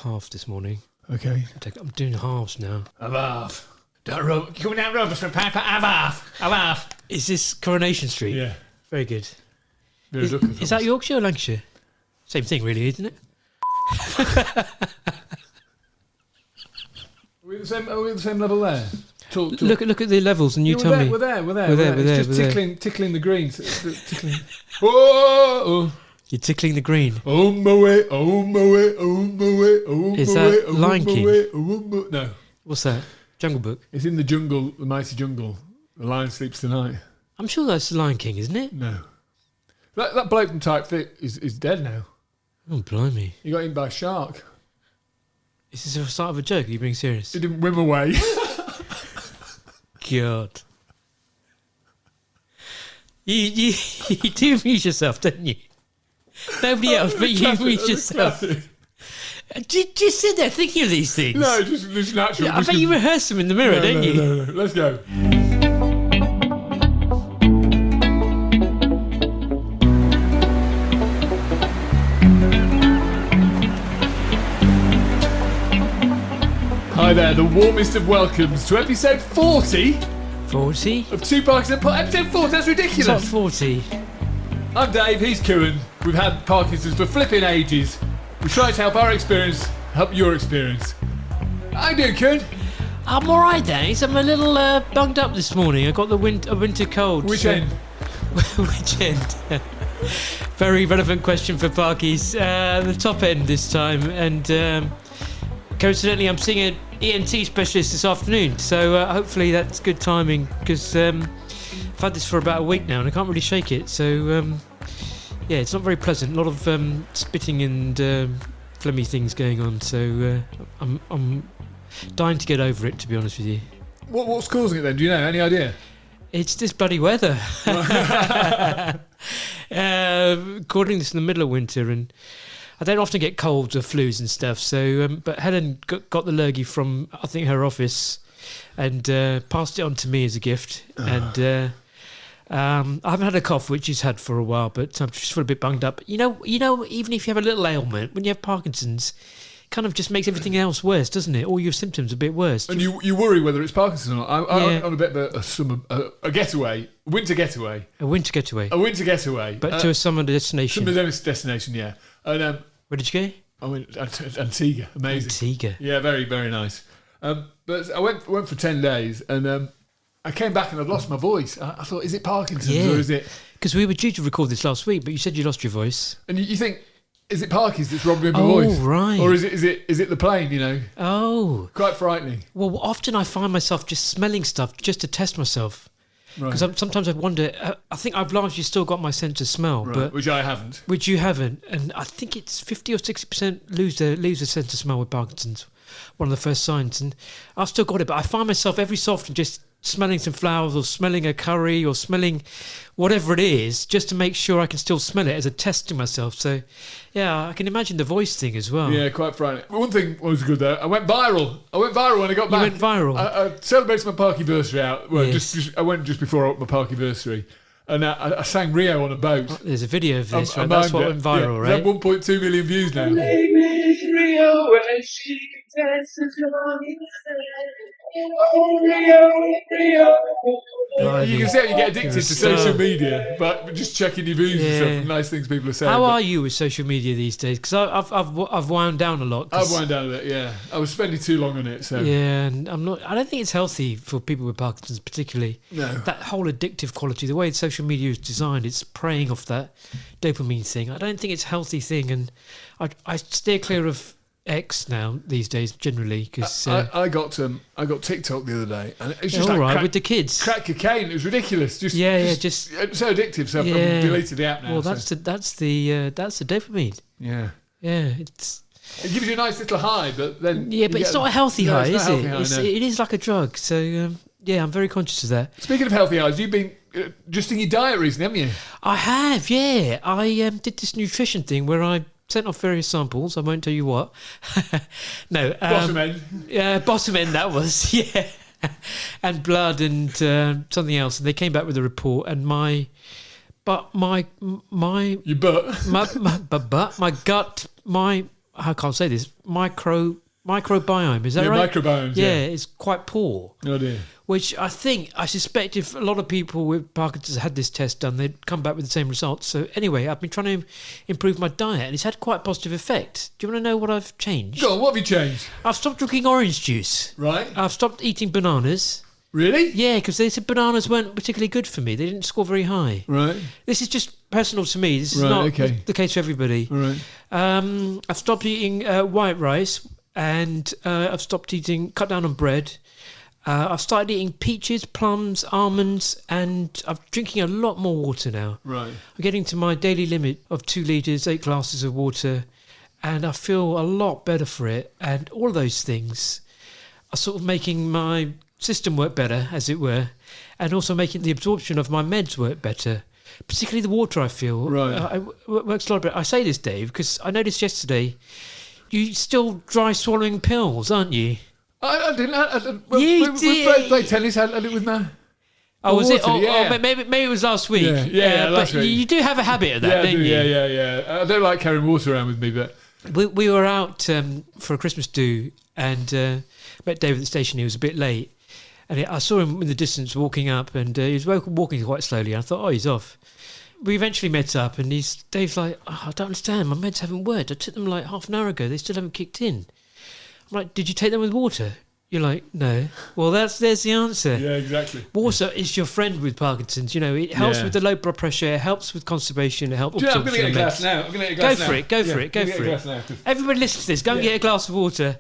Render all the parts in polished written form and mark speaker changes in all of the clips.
Speaker 1: half this morning.
Speaker 2: Okay.
Speaker 1: I'm doing halves now.
Speaker 2: Have half. Don't rub. Coming down rubbish from paper. Have half. Have half.
Speaker 1: Is this Coronation Street?
Speaker 2: Yeah.
Speaker 1: Very good.
Speaker 2: Is
Speaker 1: that Yorkshire or Lancashire? Same thing, really, isn't it?
Speaker 2: Are we the same level there? Talk.
Speaker 1: Look at the levels, and you tell me.
Speaker 2: We're there.
Speaker 1: It's
Speaker 2: just tickling the green. Tickling. Oh.
Speaker 1: You're tickling the green.
Speaker 2: Oh my way, oh my way, oh my way, oh my way.
Speaker 1: Is that Lion King?
Speaker 2: No.
Speaker 1: What's that? Jungle Book?
Speaker 2: It's in the jungle, the mighty jungle. The lion sleeps tonight.
Speaker 1: I'm sure that's the Lion King, isn't it?
Speaker 2: No. That bloke from Type Fit is dead now.
Speaker 1: Oh, blimey.
Speaker 2: He got eaten by a shark.
Speaker 1: Is this the start of a joke? Are you being serious?
Speaker 2: He didn't swim away.
Speaker 1: God. You do amuse yourself, don't you? Nobody else, but you amuse yourself. Do you sit there thinking of these things?
Speaker 2: No, just natural.
Speaker 1: I bet you rehearse them in the mirror, don't you?
Speaker 2: No. Let's go. Hi there, the warmest of welcomes to episode 40
Speaker 1: 40?
Speaker 2: of Two Parkinson. Episode 40, that's ridiculous.
Speaker 1: It's not 40.
Speaker 2: I'm Dave, he's Kuhan. We've had Parkinson's for flipping ages. We try to help our experience help your experience. How you doing, Kuhan?
Speaker 1: I'm alright, thanks. I'm a little bunged up this morning. I got a winter cold.
Speaker 2: Which end?
Speaker 1: Which end? Very relevant question for Parkies. The top end this time. And coincidentally, I'm seeing an ENT specialist this afternoon. So hopefully that's good timing because I've had this for about a week now and I can't really shake it. So yeah, it's not very pleasant. A lot of spitting and phlegmy things going on. So I'm dying to get over it, to be honest with you.
Speaker 2: What's causing it then? Do you know? Any idea?
Speaker 1: It's this bloody weather. Recording this in the middle of winter, and I don't often get colds or flus and stuff. So, but Helen got the lurgy from I think her office, and passed it on to me as a gift. And I haven't had a cough, which she's had for a while, but I'm just feel a bit bunged up. You know, even if you have a little ailment, when you have Parkinson's, kind of just makes everything else worse, doesn't it? All your symptoms a bit worse.
Speaker 2: And you worry whether it's Parkinson's or not. I'm on a bit of a getaway, winter getaway.
Speaker 1: A winter getaway.
Speaker 2: But
Speaker 1: to a summer destination.
Speaker 2: Summer destination, yeah. And
Speaker 1: where did you go?
Speaker 2: I went to Antigua. Amazing.
Speaker 1: Antigua.
Speaker 2: Yeah, very, very nice. But I went for 10 days and I came back and I'd lost my voice. I thought, is it Parkinson's or is it...
Speaker 1: Because we were due to record this last week, but you said you lost your voice.
Speaker 2: And you think... Is it Parkies that's robbing my voice?
Speaker 1: Oh, right.
Speaker 2: Or is it the plane, you know?
Speaker 1: Oh.
Speaker 2: Quite frightening.
Speaker 1: Well, often I find myself just smelling stuff just to test myself. Because sometimes I wonder, I think I've largely still got my sense of smell.
Speaker 2: Right.
Speaker 1: But
Speaker 2: which I haven't.
Speaker 1: Which you haven't. And I think it's 50 or 60% lose the sense of smell with Parkinson's. One of the first signs. And I've still got it, but I find myself every so often just smelling some flowers or smelling a curry or smelling whatever it is just to make sure I can still smell it as a test to myself. So, yeah, I can imagine the voice thing as well.
Speaker 2: Yeah, quite frightening. One thing was good though. I went viral when I got back.
Speaker 1: You went viral?
Speaker 2: I celebrated my Parkiversary out. Well,
Speaker 1: yes.
Speaker 2: I went just before my Parkiversary. And I sang Rio on a boat.
Speaker 1: Oh, there's a video of this, right? That's what went viral, right?
Speaker 2: It's had 1.2 million views now.
Speaker 3: Rio, and she can dance as long as Rio.
Speaker 2: You can see how you get addicted to social media, but just checking your views and stuff, and nice things people are saying.
Speaker 1: How are you with social media these days? Because I've wound down a lot.
Speaker 2: I've wound down a bit, yeah. I was spending too long on it, so
Speaker 1: yeah. And I don't think it's healthy for people with Parkinson's, particularly.
Speaker 2: No.
Speaker 1: That whole addictive quality, the way social media is designed, it's preying off that dopamine thing. I don't think it's a healthy thing, and I steer clear of X now these days generally because
Speaker 2: I got TikTok the other day and it's just
Speaker 1: all
Speaker 2: like
Speaker 1: right with the kids.
Speaker 2: Crack cocaine. It was ridiculous. Just it's so addictive. So I've deleted the app now.
Speaker 1: Well, that's the dopamine.
Speaker 2: Yeah,
Speaker 1: it
Speaker 2: gives you a nice little high, but then
Speaker 1: but it's not a healthy high, is it?
Speaker 2: High,
Speaker 1: it is like a drug. So I'm very conscious of that.
Speaker 2: Speaking of healthy highs, you've been adjusting your diet recently, haven't you?
Speaker 1: I have. Yeah, I did this nutrition thing where I sent off various samples. I won't tell you what. No.
Speaker 2: Bottom end.
Speaker 1: Yeah, bottom end that was, yeah. And blood and something else. And they came back with a report and my gut, my I can't say this, microbiome, is that
Speaker 2: Yeah,
Speaker 1: right?
Speaker 2: microbiomes,
Speaker 1: Yeah,
Speaker 2: yeah.
Speaker 1: it's quite poor.
Speaker 2: Oh dear.
Speaker 1: Which I suspect if a lot of people with Parkinson's had this test done, they'd come back with the same results. So anyway, I've been trying to improve my diet and it's had quite a positive effect. Do you want to know what I've changed?
Speaker 2: Go on, what have you changed?
Speaker 1: I've stopped drinking orange juice.
Speaker 2: Right.
Speaker 1: I've stopped eating bananas.
Speaker 2: Really?
Speaker 1: Yeah, because they said bananas weren't particularly good for me. They didn't score very high.
Speaker 2: Right.
Speaker 1: This is just personal to me. This is
Speaker 2: Right,
Speaker 1: not
Speaker 2: okay.
Speaker 1: the case for everybody.
Speaker 2: All right.
Speaker 1: I've stopped eating white rice and I've cut down on bread. I've started eating peaches, plums, almonds, and I'm drinking a lot more water now.
Speaker 2: Right.
Speaker 1: I'm getting to my daily limit of 2 litres, 8 glasses of water, and I feel a lot better for it. And all of those things are sort of making my system work better, as it were, and also making the absorption of my meds work better. Particularly the water, I feel.
Speaker 2: Right.
Speaker 1: Works a lot better. I say this, Dave, because I noticed yesterday you're still dry swallowing pills, aren't you?
Speaker 2: I didn't.
Speaker 1: You
Speaker 2: we
Speaker 1: did.
Speaker 2: played tennis. I did it with my.
Speaker 1: Oh, was it?
Speaker 2: water, yeah.
Speaker 1: Oh, maybe it was last week.
Speaker 2: Yeah, last
Speaker 1: but
Speaker 2: week.
Speaker 1: you do have a habit of that, don't you?
Speaker 2: Yeah. I don't like carrying water around with me, but
Speaker 1: We were out for a Christmas do and met Dave at the station. He was a bit late. And I saw him in the distance walking up and he was walking quite slowly. I thought, he's off. We eventually met up and Dave's like, I don't understand. My meds haven't worked. I took them like half an hour ago. They still haven't kicked in. I'm like, did you take them with water? You're like, no. Well, there's the answer.
Speaker 2: yeah, exactly.
Speaker 1: Water is your friend with Parkinson's. You know, it helps with the low blood pressure. It helps with constipation. It helps.
Speaker 2: Do you know, I'm going to get a glass
Speaker 1: meds.
Speaker 2: now. I'm going to get a glass now.
Speaker 1: Go for it. Everybody listen to this. Go and get a glass of water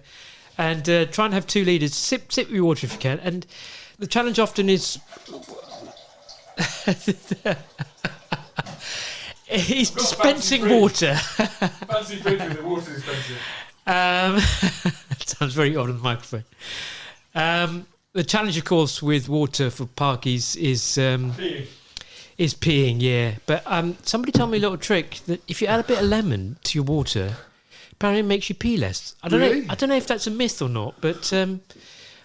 Speaker 1: and try and have 2 litres. Sip your water if you can. And the challenge often is... he's dispensing water.
Speaker 2: Fancy drink with the water dispenser.
Speaker 1: Sounds very odd on the microphone. The challenge, of course, with water for Parkies is peeing, yeah. But somebody told me a little trick that if you add a bit of lemon to your water, apparently it makes you pee less. I don't know if that's a myth or not, but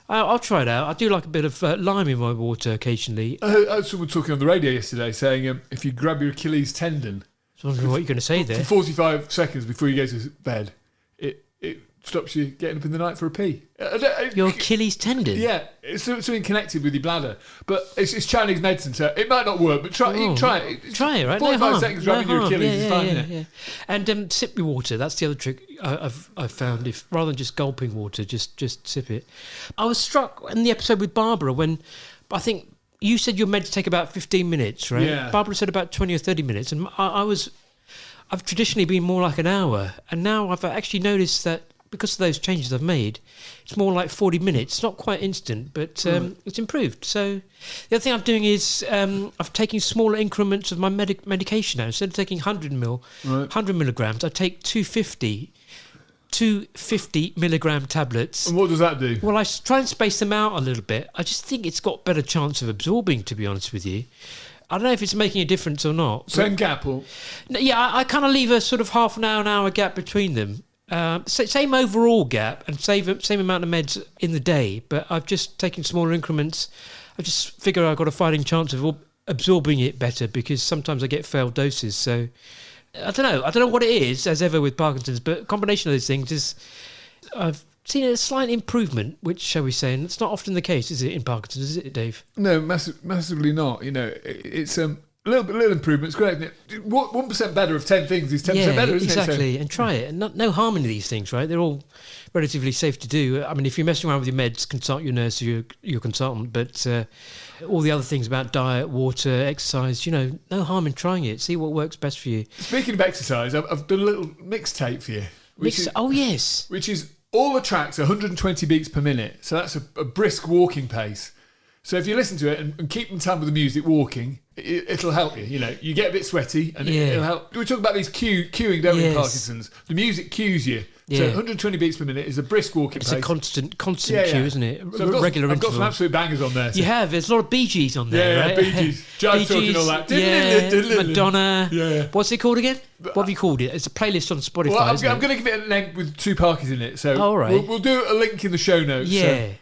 Speaker 1: I'll try it out. I do like a bit of lime in my water occasionally.
Speaker 2: I heard someone talking on the radio yesterday saying if you grab your Achilles tendon
Speaker 1: I was wondering what you're going to say there.
Speaker 2: for 45 seconds before you go to bed, it stops you getting up in the night for a pee.
Speaker 1: Your Achilles tendon?
Speaker 2: Yeah, it's something connected with your bladder. But it's Chinese medicine, so it might not work, but you can try it.
Speaker 1: Try it, right?
Speaker 2: 45 seconds grabbing your Achilles is fine, isn't it?
Speaker 1: Yeah. And sip your water. That's the other trick I've found. If rather than just gulping water, just sip it. I was struck in the episode with Barbara when I think you said your meds take about 15 minutes, right?
Speaker 2: Yeah.
Speaker 1: Barbara said about 20 or 30 minutes, and I've traditionally been more like an hour, and now I've actually noticed that because of those changes I've made, it's more like 40 minutes. It's not quite instant, but it's improved. So the other thing I'm doing is I've taken smaller increments of my medication now. Instead of taking 100 milligrams, I take 250 milligram tablets.
Speaker 2: And what does that do?
Speaker 1: Well, I try and space them out a little bit. I just think it's got better chance of absorbing, to be honest with you. I don't know if it's making a difference or not.
Speaker 2: Same gap or?
Speaker 1: Yeah, I kind of leave a sort of half an hour gap between them. Same overall gap and same amount of meds in the day, but I've just taken smaller increments. I just figure I've got a fighting chance of absorbing it better because sometimes I get failed doses. So I don't know what it is, as ever with Parkinson's, but a combination of those things is I've seen a slight improvement, which, shall we say, and it's not often the case, is it, in Parkinson's, is it, Dave?
Speaker 2: No, massively not. You know, it's a little improvement. It's great, isn't it? 1% better of 10 things is 10% better, isn't
Speaker 1: exactly.
Speaker 2: it? So,
Speaker 1: and try it. And no harm in these things, right? They're all relatively safe to do. I mean, if you're messing around with your meds, consult your nurse or your consultant. But all the other things about diet, water, exercise, no harm in trying it. See what works best for you.
Speaker 2: Speaking of exercise, I've done a little mixtape for you.
Speaker 1: Yes.
Speaker 2: Which is all the tracks 120 beats per minute. So that's a brisk walking pace. So if you listen to it and keep in time with the music walking, it'll help you. You get a bit sweaty and it'll help. We talk about these cueing, don't we, in Parkinson's? The music cues you. So 120 beats per minute is a brisk walking pace.
Speaker 1: It's a constant cue, isn't it?
Speaker 2: So
Speaker 1: Regular
Speaker 2: I've got some
Speaker 1: interval.
Speaker 2: absolute bangers on there. So.
Speaker 1: You have. There's a lot of Bee Gees on there, right?
Speaker 2: Bee Gees. Jive talking all that.
Speaker 1: Yeah, Madonna.
Speaker 2: Yeah.
Speaker 1: What's it called again? What have you called it? It's a playlist on Spotify,
Speaker 2: Well,
Speaker 1: isn't it?
Speaker 2: I'm going to give it a link with 2 Parkies in it. So
Speaker 1: all right.
Speaker 2: we'll do a link in the show notes.
Speaker 1: Yeah.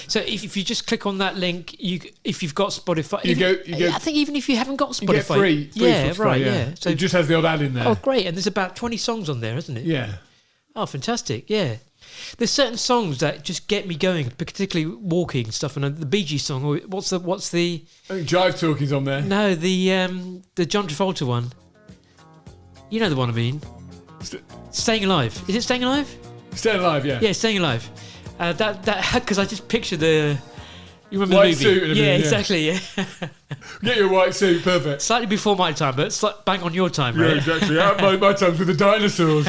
Speaker 1: So if you just click on that link, if you've got Spotify,
Speaker 2: you go.
Speaker 1: I think even if you haven't got Spotify,
Speaker 2: you get free
Speaker 1: yeah,
Speaker 2: Spotify,
Speaker 1: right, yeah.
Speaker 2: So it just has the odd ad in there.
Speaker 1: Oh, great! And there's about 20 songs on there, isn't it?
Speaker 2: Yeah.
Speaker 1: Oh, fantastic! Yeah, there's certain songs that just get me going, particularly walking stuff. And the Bee Gees song. Or what's the?
Speaker 2: I think Jive Talking's on there.
Speaker 1: No, the John Travolta one. You know the one I mean. Staying Alive. Is it Staying Alive?
Speaker 2: Staying Alive, yeah.
Speaker 1: Yeah, Staying Alive. That because I just picture the. You remember
Speaker 2: White
Speaker 1: the movie?
Speaker 2: suit and everything,
Speaker 1: yeah,
Speaker 2: yeah.
Speaker 1: exactly. Yeah.
Speaker 2: Get your white suit, perfect.
Speaker 1: Slightly before my time, but bang on your time,
Speaker 2: Yeah,
Speaker 1: right?
Speaker 2: exactly. My time's with the dinosaurs.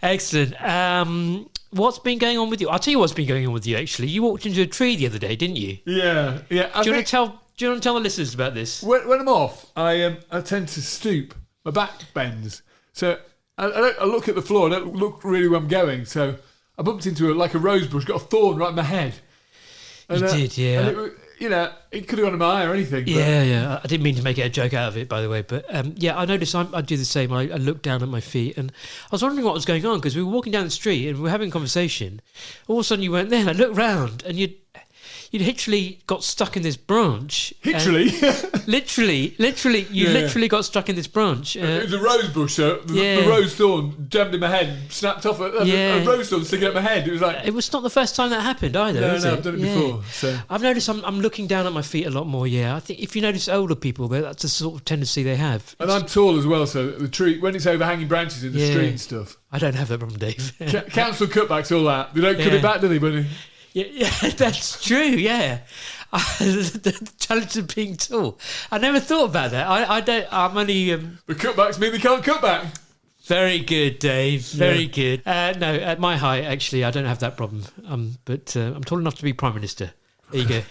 Speaker 1: Excellent. What's been going on with you? I'll tell you what's been going on with you. Actually, you walked into a tree the other day, didn't you?
Speaker 2: Yeah.
Speaker 1: Do you want to tell the listeners about this?
Speaker 2: When I'm off, I tend to stoop. My back bends, so I look at the floor. I don't look really where I'm going. So I bumped into a rose bush, got a thorn right in my head. And,
Speaker 1: You did, yeah.
Speaker 2: And it could have gone in my eye or anything.
Speaker 1: Yeah. I didn't mean to make it a joke out of it, by the way. But I noticed I do the same. I looked down at my feet and I was wondering what was going on because we were walking down the street and we were having a conversation. All of a sudden you weren't there and I looked round and you'd literally got stuck in this branch.
Speaker 2: Literally?
Speaker 1: Literally got stuck in this branch.
Speaker 2: It was a rose bush, so the rose thorn jammed in my head, snapped off. A rose thorn sticking out my head. It was like...
Speaker 1: It was not the first time that happened either,
Speaker 2: No,
Speaker 1: was it?
Speaker 2: I've done it before. So.
Speaker 1: I've noticed I'm looking down at my feet a lot more, yeah. I think if you notice older people, that's the sort of tendency they have.
Speaker 2: And I'm tall as well, so the tree, when it's overhanging branches in the street and stuff.
Speaker 1: I don't have that problem, Dave.
Speaker 2: Council cutbacks, all that. They don't cut it back, do they, buddy?
Speaker 1: Yeah, that's true, yeah. The challenge of being tall. I never thought about that. I'm only...
Speaker 2: The cutbacks mean they can't cut back.
Speaker 1: Very good, Dave. Very good. No, at my height, actually, I don't have that problem. But I'm tall enough to be Prime Minister. There you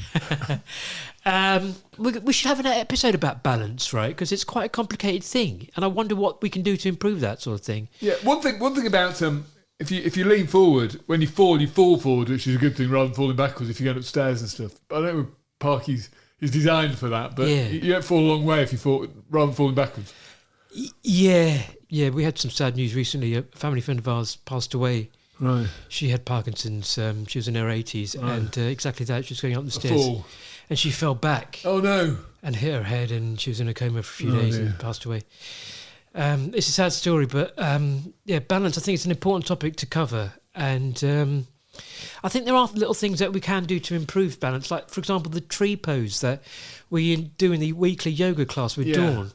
Speaker 1: go. We should have an episode about balance, right? Because it's quite a complicated thing. And I wonder what we can do to improve that sort of thing.
Speaker 2: Yeah, one thing about... If you lean forward, when you fall forward, which is a good thing rather than falling backwards if you're going upstairs and stuff. I don't know Parky's is designed for that, but you don't fall a long way if you fall rather than falling backwards.
Speaker 1: Yeah. We had some sad news recently. A family friend of ours passed away.
Speaker 2: Right.
Speaker 1: She had Parkinson's. She was in her 80s, and exactly that. She was going up the stairs,
Speaker 2: fall.
Speaker 1: And she fell back.
Speaker 2: Oh no!
Speaker 1: And hit her head, and she was in a coma for a few days and passed away. It's a sad story, but balance. I think it's an important topic to cover, and I think there are little things that we can do to improve balance. Like, for example, the tree pose that we do in the weekly yoga class with Dawn.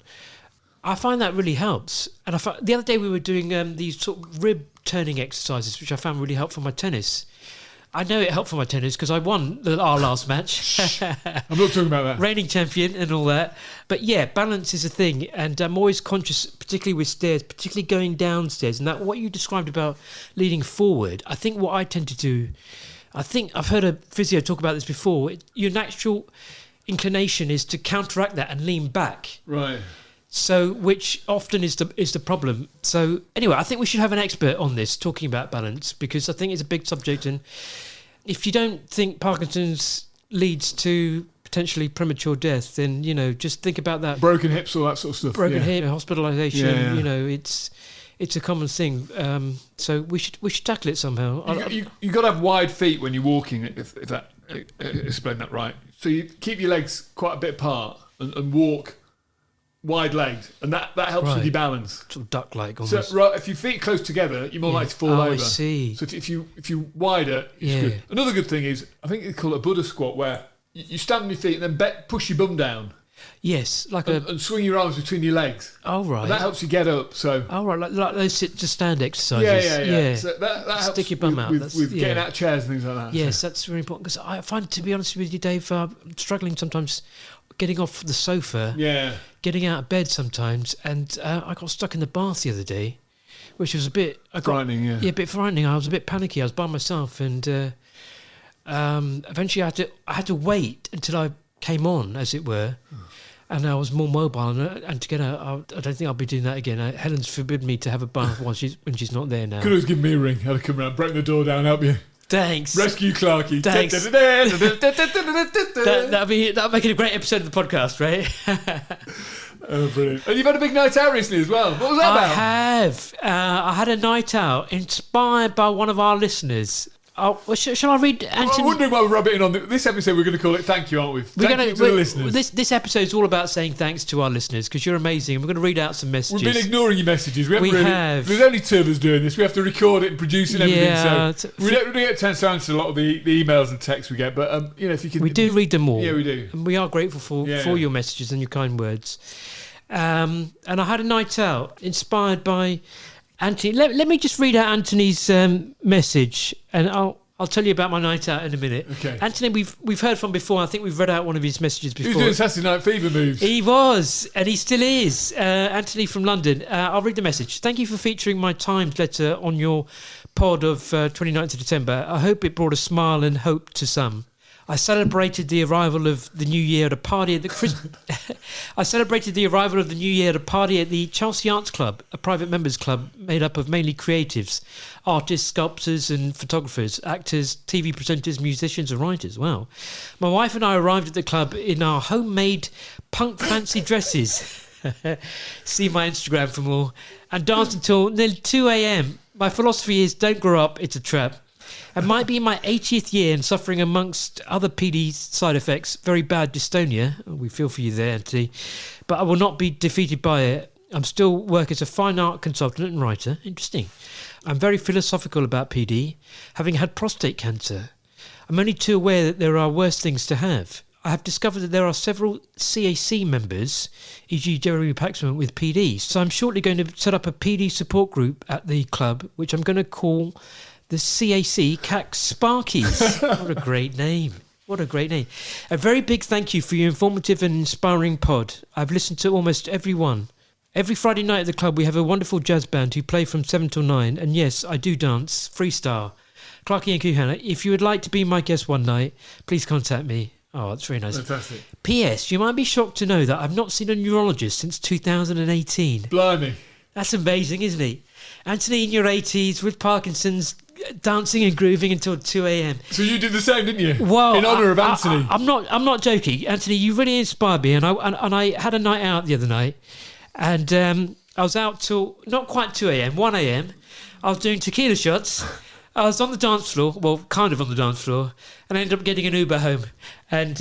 Speaker 1: I find that really helps. And the other day we were doing these sort of rib turning exercises, which I found really helpful for my tennis. I know it helped for my tennis because I won our last match.
Speaker 2: I'm not talking about that.
Speaker 1: Reigning champion and all that. But yeah, balance is a thing. And I'm always conscious, particularly with stairs, particularly going downstairs. And that what you described about leaning forward, I think what I tend to do, I think I've heard a physio talk about this before. Your natural inclination is to counteract that and lean back.
Speaker 2: Right.
Speaker 1: So, which often is the problem. So, anyway, I think we should have an expert on this talking about balance because I think it's a big subject. And if you don't think Parkinson's leads to potentially premature death, then just think about that.
Speaker 2: Broken hips, all that sort of stuff.
Speaker 1: Broken hip, hospitalisation. It's a common thing. So we should tackle it somehow.
Speaker 2: You got to have wide feet when you're walking. If that explain that right. So you keep your legs quite a bit apart and walk. Wide legs, and that helps with your balance.
Speaker 1: Sort of duck-like almost.
Speaker 2: So if your feet close together, you're more likely to fall over.
Speaker 1: I see.
Speaker 2: So if you wider, it's good. Another good thing is, I think they call it a Buddha squat, where you stand on your feet and then push your bum down.
Speaker 1: Yes, and
Speaker 2: swing your arms between your legs.
Speaker 1: Oh right.
Speaker 2: And that helps you get up. So.
Speaker 1: Oh right, like those sit to stand exercises.
Speaker 2: Yeah. So that helps.
Speaker 1: Stick your bum out.
Speaker 2: With getting out of chairs and things like that.
Speaker 1: Yes, that's really important because I find, to be honest with you, Dave, I'm struggling sometimes getting off the sofa.
Speaker 2: Yeah.
Speaker 1: Getting out of bed sometimes, and I got stuck in the bath the other day, which was a bit
Speaker 2: frightening. Yeah,
Speaker 1: a bit frightening. I was a bit panicky. I was by myself, and eventually I had to wait until I came on, as it were, and I was more mobile. And to get out, I don't think I'll be doing that again. Helen's forbidden me to have a bath when she's not there now.
Speaker 2: Could always give me a ring. I'd come round, break the door down, help you.
Speaker 1: Thanks.
Speaker 2: Rescue Clarky.
Speaker 1: Thanks. That'll make it a great episode of the podcast, right?
Speaker 2: Oh, brilliant. And you've had a big night out recently as well. What was that about?
Speaker 1: I have. I had a night out inspired by one of our listeners. Shall I read
Speaker 2: I'm
Speaker 1: Anthony?
Speaker 2: wondering why we're rubbing on this episode. We're going to call it "Thank You," aren't we? Thank you to the listeners.
Speaker 1: This episode is all about saying thanks to our listeners because you're amazing. And we're going to read out some messages.
Speaker 2: We've been ignoring your messages.
Speaker 1: We have.
Speaker 2: There's only 2 of us doing this. We have to record it and produce it and everything.
Speaker 1: Yeah,
Speaker 2: So we don't really get a chance to answer a lot of the emails and texts we get. But if you can,
Speaker 1: we do read them all.
Speaker 2: Yeah, we do.
Speaker 1: And we are grateful for your messages and your kind words. And I had a night out inspired by Anthony. Let me just read out Anthony's message, and I'll tell you about my night out in a minute.
Speaker 2: Okay.
Speaker 1: Anthony, we've heard from before. I think we've read out one of his messages before.
Speaker 2: He was doing Saturday Night Fever moves.
Speaker 1: He was, and he still is. Anthony from London. I'll read the message. Thank you for featuring my Times letter on your pod of 29th of December. I hope it brought a smile and hope to some. I celebrated the arrival of the new year at a party at the I celebrated the arrival of the new year at a party at the Chelsea Arts Club, a private members club made up of mainly creatives, artists, sculptors and photographers, actors, TV presenters, musicians and writers. Wow. My wife and I arrived at the club in our homemade punk fancy dresses. See my Instagram for more. And danced until nearly 2 a.m. My philosophy is don't grow up, it's a trap. It might be in my 80th year and suffering amongst other PD side effects, very bad dystonia. We feel for you there, Anthony. But I will not be defeated by it. I'm still work as a fine art consultant and writer. Interesting. I'm very philosophical about PD, having had prostate cancer. I'm only too aware that there are worse things to have. I have discovered that there are several CAC members, e.g. Jeremy Paxman, with PD. So I'm shortly going to set up a PD support group at the club, which I'm going to call the CAC CAC Sparkies. What a great name. What a great name. A very big thank you for your informative and inspiring pod. I've listened to almost every one. Every Friday night at the club we have a wonderful jazz band who play from 7 till 9. And yes, I do dance. Freestyle. Clarky and Kuhan, if you would like to be my guest one night, please contact me. Oh, that's very nice.
Speaker 2: Fantastic.
Speaker 1: P.S. You might be shocked to know that I've not seen a neurologist since 2018.
Speaker 2: Blimey.
Speaker 1: That's amazing, isn't it? Anthony in your 80s with Parkinson's, dancing and grooving until 2 a.m.
Speaker 2: So you did the same, didn't you?
Speaker 1: Well,
Speaker 2: in honour of Anthony.
Speaker 1: I'm not joking, Anthony. You really inspired me, and I had a night out the other night, and I was out till not quite 2 a.m., 1 a.m. I was doing tequila shots. I was on the dance floor, well, kind of on the dance floor, and I ended up getting an Uber home. And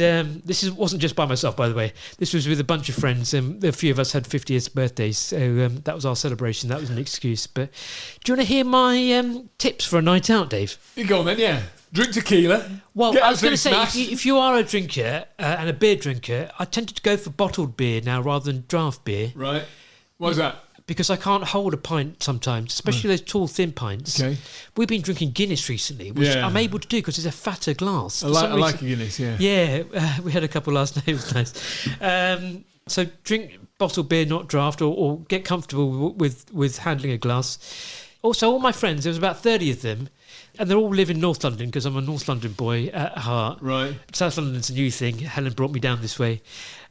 Speaker 1: wasn't just by myself, by the way. This was with a bunch of friends, and a few of us had 50th birthdays, so that was our celebration. That was an excuse. But do you want to hear my tips for a night out, Dave?
Speaker 2: You go on then, yeah. Drink tequila.
Speaker 1: Well, I was going to say, if you are a drinker and a beer drinker, I tend to go for bottled beer now rather than draft beer.
Speaker 2: Right. Why is that?
Speaker 1: Because I can't hold a pint sometimes, especially those tall, thin pints. Okay. We've been drinking Guinness recently, which I'm able to do because it's a fatter glass.
Speaker 2: I like a Guinness, yeah.
Speaker 1: Yeah, we had a couple last night. It was nice. So drink bottled beer, not draft, or get comfortable with handling a glass. Also, all my friends, there was about 30 of them, and they all live in North London because I'm a North London boy at heart.
Speaker 2: Right.
Speaker 1: South London's a new thing. Helen brought me down this way.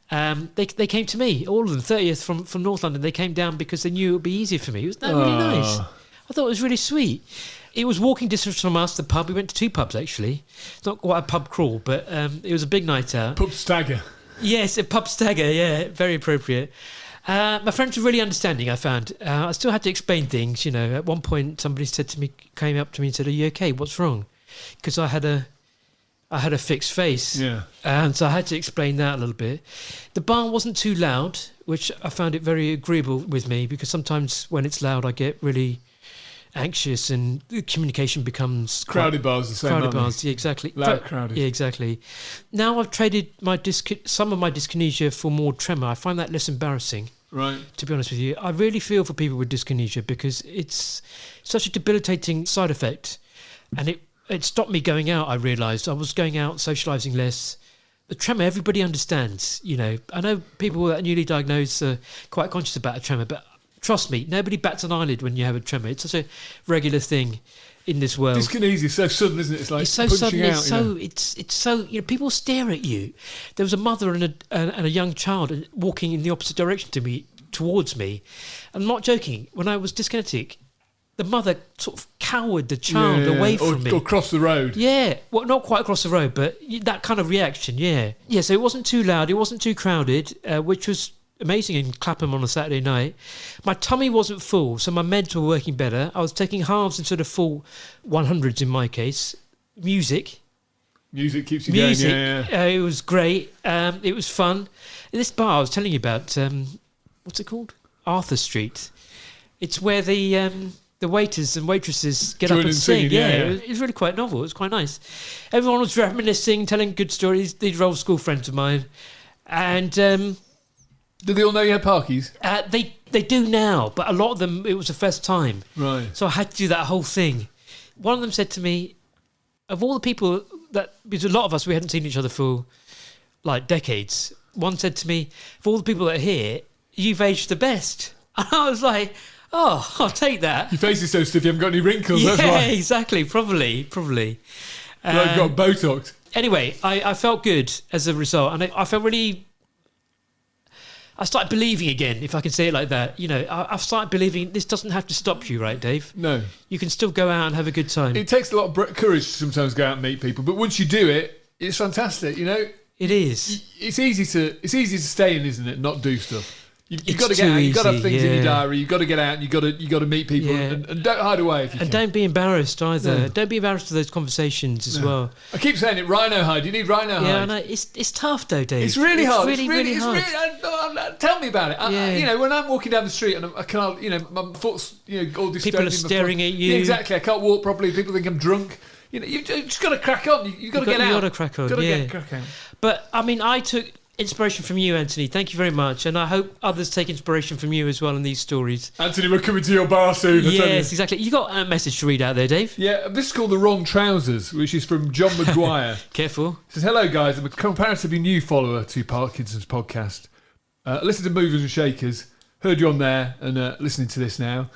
Speaker 1: They came to me, all of them, 30th from North London. They came down because they knew it would be easier for me. It was really nice. I thought it was really sweet. It was walking distance from us, the pub. We went to 2 pubs, actually. It's not quite a pub crawl, but it was a big night out.
Speaker 2: Pub stagger.
Speaker 1: Yes, a pub stagger, yeah, very appropriate. My friends were really understanding, I found. I still had to explain things, you know. At one point, somebody came up to me and said, "Are you okay? What's wrong?" Because I had a fixed face.
Speaker 2: Yeah.
Speaker 1: And so I had to explain that a little bit. The bar wasn't too loud, which I found it very agreeable with me because sometimes when it's loud, I get really anxious and the communication becomes...
Speaker 2: Crowded bars the same,
Speaker 1: Crowded bars, yeah, exactly.
Speaker 2: Loud, crowded.
Speaker 1: Yeah, exactly. Now I've traded some of my dyskinesia for more tremor. I find that less embarrassing.
Speaker 2: Right.
Speaker 1: To be honest with you. I really feel for people with dyskinesia because it's such a debilitating side effect. And it stopped me going out, I realised. I was going out, socialising less. The tremor, everybody understands, you know. I know people that are newly diagnosed are quite conscious about a tremor, but trust me, nobody bats an eyelid when you have a tremor. It's such a regular thing in this world.
Speaker 2: Dyskinesia is so sudden, isn't it? It's like
Speaker 1: it's so sudden. It's so you know. People stare at you. There was a mother and a young child walking in the opposite direction towards me. I'm not joking. When I was dyskinetic, the mother sort of cowered the child away from me.
Speaker 2: Or across the road.
Speaker 1: Yeah. Well, not quite across the road, but that kind of reaction, yeah. Yeah, so it wasn't too loud, it wasn't too crowded, which was amazing in Clapham on a Saturday night. My tummy wasn't full, so my meds were working better. I was taking halves instead of full 100s in my case. music.
Speaker 2: Music keeps you going. Yeah.
Speaker 1: It was great. It was fun. This bar I was telling you about, what's it called? Arthur Street. It's where the waiters and waitresses get up and sing. Yeah. It was really quite novel. It was quite nice. Everyone was reminiscing, telling good stories. These are old school friends of mine. And
Speaker 2: do they all know you had Parkies?
Speaker 1: they do now, but a lot of them, it was the first time.
Speaker 2: Right.
Speaker 1: So I had to do that whole thing. One of them said to me, of all the people because a lot of us, we hadn't seen each other for like decades. One said to me, of all the people that are here, you've aged the best. And I was like, oh, I'll take that.
Speaker 2: Your face is so stiff, you haven't got any wrinkles.
Speaker 1: Yeah,
Speaker 2: that's why.
Speaker 1: Exactly. Probably.
Speaker 2: I've got Botox.
Speaker 1: Anyway, I felt good as a result. And I felt really... I started believing again, if I can say it like that. You know, I've started believing this doesn't have to stop you, right, Dave?
Speaker 2: No.
Speaker 1: You can still go out and have a good time.
Speaker 2: It takes a lot of courage to sometimes go out and meet people, but once you do it, it's fantastic, you know?
Speaker 1: It is.
Speaker 2: It's easy to stay in, isn't it? Not do stuff. You've got to
Speaker 1: It's
Speaker 2: get out.
Speaker 1: too
Speaker 2: You've got to have
Speaker 1: easy,
Speaker 2: things in your
Speaker 1: yeah.
Speaker 2: diary. You've got to get out. You've got to meet people,
Speaker 1: Yeah.
Speaker 2: and don't hide away if you
Speaker 1: And
Speaker 2: can.
Speaker 1: don't be embarrassed either.
Speaker 2: No.
Speaker 1: Don't be embarrassed of those conversations as well.
Speaker 2: I keep saying it. Rhino hide. You need rhino
Speaker 1: Yeah, I
Speaker 2: hide.
Speaker 1: know. It's tough though, Dave.
Speaker 2: It's really hard.
Speaker 1: It's really hard.
Speaker 2: Tell me about it.
Speaker 1: Yeah.
Speaker 2: You know, when I'm walking down the street and I can't, you know, my foot's, you know, all distorted.
Speaker 1: People are staring at you.
Speaker 2: Yeah, exactly. I can't walk properly. People think I'm drunk. You know, you've just got to crack on. You've got to get out.
Speaker 1: You've got to crack on.
Speaker 2: Got to
Speaker 1: Yeah.
Speaker 2: get crack on.
Speaker 1: But I mean, I took inspiration from you, Anthony. Thank you very much, and I hope others take inspiration from you as well in these stories.
Speaker 2: Anthony, we're coming to your bar soon. I tell you.
Speaker 1: Yes, exactly. You got a message to read out there, Dave?
Speaker 2: Yeah, this is called The Wrong Trousers, which is from John Maguire.
Speaker 1: Careful.
Speaker 2: It says, hello guys, I'm a comparatively new follower to Parkinson's podcast. Listen to Movers and Shakers, heard you on there and listening to this now.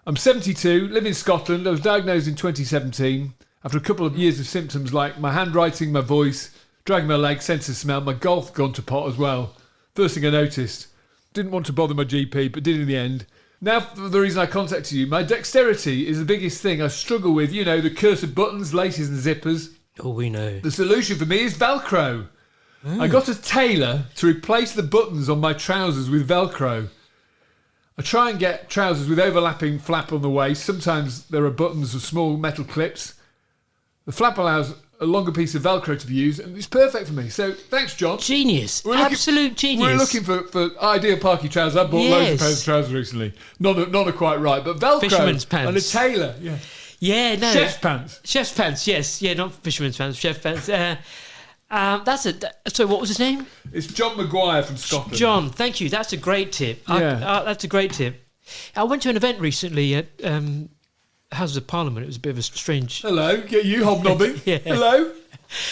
Speaker 2: I'm 72, live in Scotland. I was diagnosed in 2017 after a couple of years of symptoms like my handwriting, my voice, dragging my leg, sense of smell, my golf gone to pot as well. First thing I noticed. Didn't want to bother my GP, but did in the end. Now, for the reason I contacted you, my dexterity is the biggest thing I struggle with. You know, the cursed buttons, laces and zippers.
Speaker 1: Oh, we know.
Speaker 2: The solution for me is Velcro. I got a tailor to replace the buttons on my trousers with Velcro. I try and get trousers with overlapping flap on the waist. Sometimes there are buttons with small metal clips. The flap allows a longer piece of Velcro to be used, and it's perfect for me. So, thanks, John.
Speaker 1: Genius.
Speaker 2: We're looking-
Speaker 1: Absolute genius.
Speaker 2: We're looking for ideal Parky trousers. I bought loads of pairs of trousers recently. None are quite right, but Velcro
Speaker 1: Fisherman's pants.
Speaker 2: and a tailor. Yeah.
Speaker 1: Yeah, no.
Speaker 2: Chef's pants.
Speaker 1: Chef's pants, yes. Yeah, not fisherman's pants, chef pants. So what was his name?
Speaker 2: It's John Maguire from Scotland.
Speaker 1: John, thank you. That's a great tip.
Speaker 2: Yeah.
Speaker 1: That's a great tip. I went to an event recently at Houses of Parliament. It was a bit of a strange...
Speaker 2: Hello, get you hobnobbing.
Speaker 1: Yeah.
Speaker 2: Hello.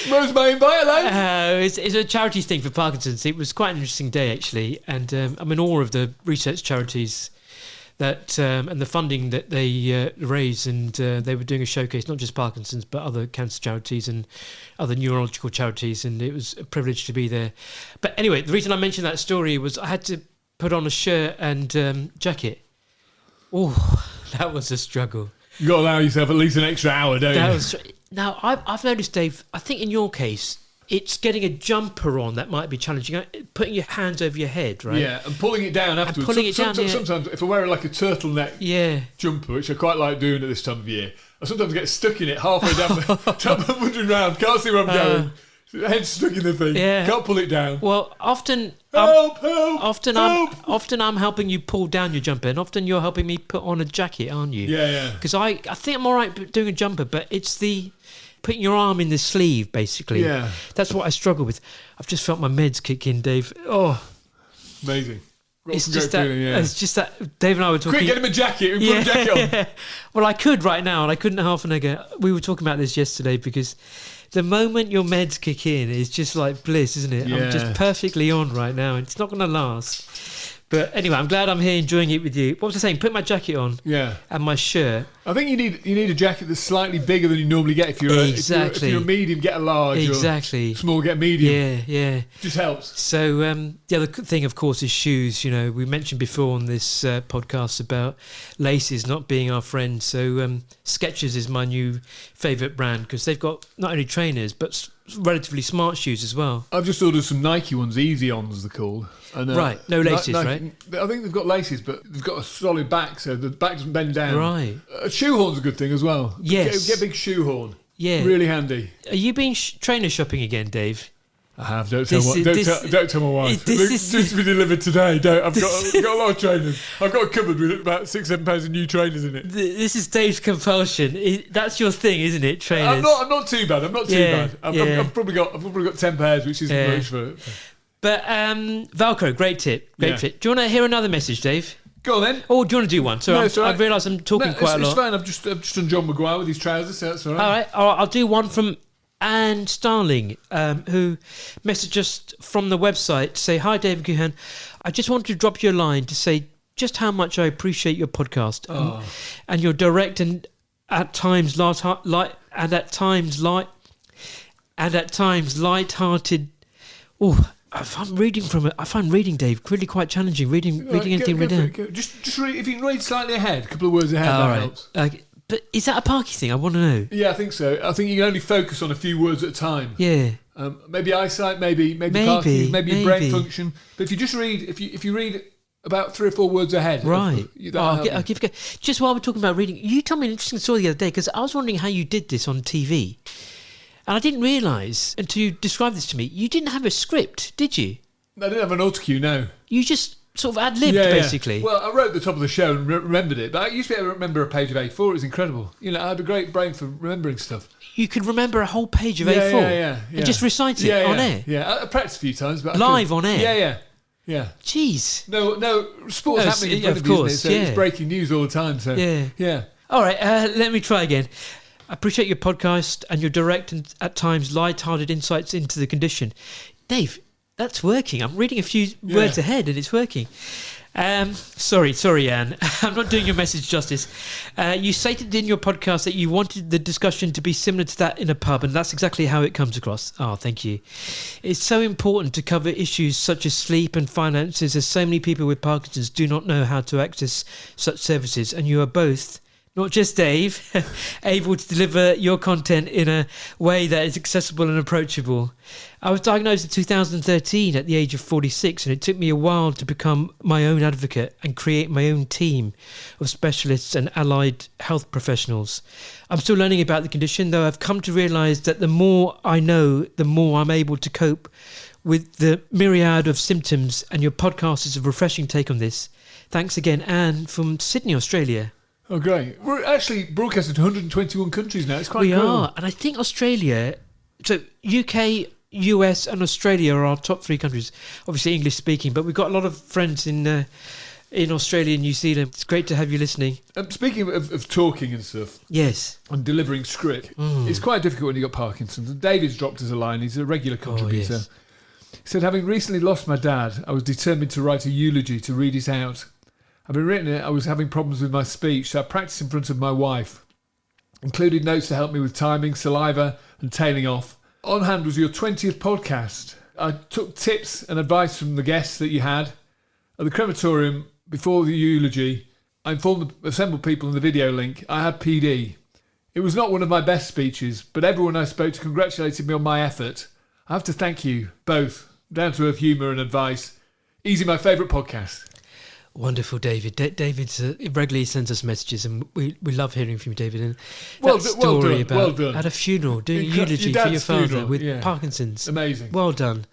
Speaker 2: Where's my invite? Hello.
Speaker 1: It's a charity thing for Parkinson's. It was quite an interesting day, actually. And I'm in awe of the research charities that and the funding that they raise. And they were doing a showcase, not just Parkinson's, but other cancer charities and other neurological charities. And it was a privilege to be there. But anyway, the reason I mentioned that story was I had to put on a shirt and jacket. Oh, that was a struggle.
Speaker 2: You've got to allow yourself at least an extra hour, don't
Speaker 1: That
Speaker 2: you?
Speaker 1: was now. I've noticed, Dave. I think in your case, it's getting a jumper on that might be challenging. Putting your hands over your head, right?
Speaker 2: Yeah, and pulling it down afterwards.
Speaker 1: pulling it down, yeah.
Speaker 2: Sometimes, if I wear like a turtleneck
Speaker 1: Yeah.
Speaker 2: jumper, which I quite like doing at this time of year, I sometimes get stuck in it halfway down. I'm wandering around, can't see where I'm going. Head stuck in the thing.
Speaker 1: Yeah.
Speaker 2: Can't pull it down.
Speaker 1: Well, often,
Speaker 2: Help!
Speaker 1: often I'm helping you pull down your jumper, and often you're helping me put on a jacket, aren't you?
Speaker 2: Yeah.
Speaker 1: Because I think I'm all right doing a jumper, but it's the putting your arm in the sleeve, basically.
Speaker 2: Yeah.
Speaker 1: That's what I struggle with. I've just felt my meds kick in, Dave. Oh,
Speaker 2: Amazing. Got
Speaker 1: it's
Speaker 2: some
Speaker 1: just
Speaker 2: great
Speaker 1: that.
Speaker 2: feeling, yeah.
Speaker 1: It's just that. Dave and I were talking.
Speaker 2: Quick, get him a jacket. We put a jacket on.
Speaker 1: Well, I could right now, and I couldn't half an hour. We were talking about this yesterday because the moment your meds kick in is just like bliss, isn't it? I'm just
Speaker 2: Yeah.
Speaker 1: perfectly on right now. It's not going to last. But anyway, I'm glad I'm here enjoying it with you. What was I saying? Put my jacket on
Speaker 2: Yeah.
Speaker 1: and my shirt.
Speaker 2: I think you need a jacket that's slightly bigger than you normally get. If you're
Speaker 1: Exactly.
Speaker 2: if you're a medium, get a large.
Speaker 1: Exactly.
Speaker 2: Or small, get a medium.
Speaker 1: Yeah.
Speaker 2: Just helps.
Speaker 1: So the other thing, of course, is shoes. You know, we mentioned before on this podcast about laces not being our friend. So Skechers is my new favourite brand because they've got not only trainers but relatively smart shoes as well.
Speaker 2: I've just ordered some Nike ones, Easy Ons they're called. And,
Speaker 1: Right, no laces, right?
Speaker 2: I think they've got laces, but they've got a solid back, so the back doesn't bend down.
Speaker 1: Right.
Speaker 2: A shoehorn's a good thing as well.
Speaker 1: Yes.
Speaker 2: Get a big shoehorn.
Speaker 1: Yeah.
Speaker 2: Really handy.
Speaker 1: Are you been trainer shopping again, Dave?
Speaker 2: I have. Don't tell my wife. This is to be delivered today. I've got a lot of trainers. I've got a cupboard with about 6-7 pounds of new trainers in it.
Speaker 1: This is Dave's compulsion. That's your thing, isn't it? Trainers.
Speaker 2: I'm not too bad. I've probably got 10 pairs, which isn't much for.
Speaker 1: But Velcro, great tip. Great tip. Do you want to hear another message, Dave?
Speaker 2: Go on then.
Speaker 1: Or do you want to do one? So I've realised I'm talking quite a lot.
Speaker 2: It's fine. I've just done John Maguire with his trousers, so that's all right.
Speaker 1: All right. I'll do one from Anne Starling, who messaged us from the website to say, "Hi, David Kuhan. I just wanted to drop you a line to say just how much I appreciate your podcast and your direct and at times light-hearted." Oh, I find reading, Dave, really quite challenging. Reading anything written down.
Speaker 2: Just read, if you can read slightly ahead, a couple of words ahead.
Speaker 1: All
Speaker 2: that
Speaker 1: right.
Speaker 2: helps.
Speaker 1: But is that a Parky thing? I want to know.
Speaker 2: Yeah, I think so. I think you can only focus on a few words at a time.
Speaker 1: Yeah.
Speaker 2: Maybe eyesight, maybe Parkinson's, maybe brain function. But if you just read, if you read about 3 or 4 words ahead,
Speaker 1: right? I'll give a go. Just while we're talking about reading, you told me an interesting story the other day because I was wondering how you did this on TV, and I didn't realise until you described this to me. You didn't have a script, did you?
Speaker 2: I didn't have an autocue. No.
Speaker 1: You just sort of ad-libbed, basically.
Speaker 2: Yeah. Well, I wrote the top of the show and remembered it, but I used to be able to remember a page of A4. It was incredible. I had a great brain for remembering stuff.
Speaker 1: You could remember a whole page of A4 and just recite it on air?
Speaker 2: Yeah, I practiced a few times. But
Speaker 1: live on air?
Speaker 2: Yeah.
Speaker 1: Jeez.
Speaker 2: No, sport's happening in front of you, isn't it? So it's breaking news all the time. So yeah.
Speaker 1: All right, let me try again. I appreciate your podcast and your direct and at times light-hearted insights into the condition. Dave, that's working. I'm reading a few words ahead and it's working. Sorry, Anne. I'm not doing your message justice. You stated in your podcast that you wanted the discussion to be similar to that in a pub, and that's exactly how it comes across. Oh, thank you. It's so important to cover issues such as sleep and finances, as so many people with Parkinson's do not know how to access such services, and you are both, not just Dave, able to deliver your content in a way that is accessible and approachable. I was diagnosed in 2013 at the age of 46, and it took me a while to become my own advocate and create my own team of specialists and allied health professionals. I'm still learning about the condition, though I've come to realise that the more I know, the more I'm able to cope with the myriad of symptoms, and your podcast is a refreshing take on this. Thanks again, Anne from Sydney, Australia.
Speaker 2: Oh, great. We're actually broadcasting to 121 countries now. It's quite cool.
Speaker 1: We are, and I think Australia, so UK, US and Australia are our top 3 countries. Obviously English speaking, but we've got a lot of friends in Australia and New Zealand. It's great to have you listening.
Speaker 2: Speaking of talking and stuff,
Speaker 1: yes,
Speaker 2: and delivering script, it's quite difficult when you've got Parkinson's. And David's dropped us a line. He's a regular contributor.
Speaker 1: Yes.
Speaker 2: He said, having recently lost my dad, I was determined to write a eulogy to read it out. Having written it, I was having problems with my speech, so I practiced in front of my wife. Included notes to help me with timing, saliva and tailing off. On hand was your 20th podcast. I took tips and advice from the guests that you had. At the crematorium, before the eulogy, I informed the assembled people in the video link I had PD. It was not one of my best speeches, but everyone I spoke to congratulated me on my effort. I have to thank you, both. Down-to-earth humour and advice. Easy, my favourite podcast.
Speaker 1: Wonderful, David. David regularly sends us messages, and we love hearing from you, David. And
Speaker 2: well
Speaker 1: done.
Speaker 2: At
Speaker 1: a funeral, doing a eulogy for your father with Parkinson's.
Speaker 2: Amazing.
Speaker 1: Well done.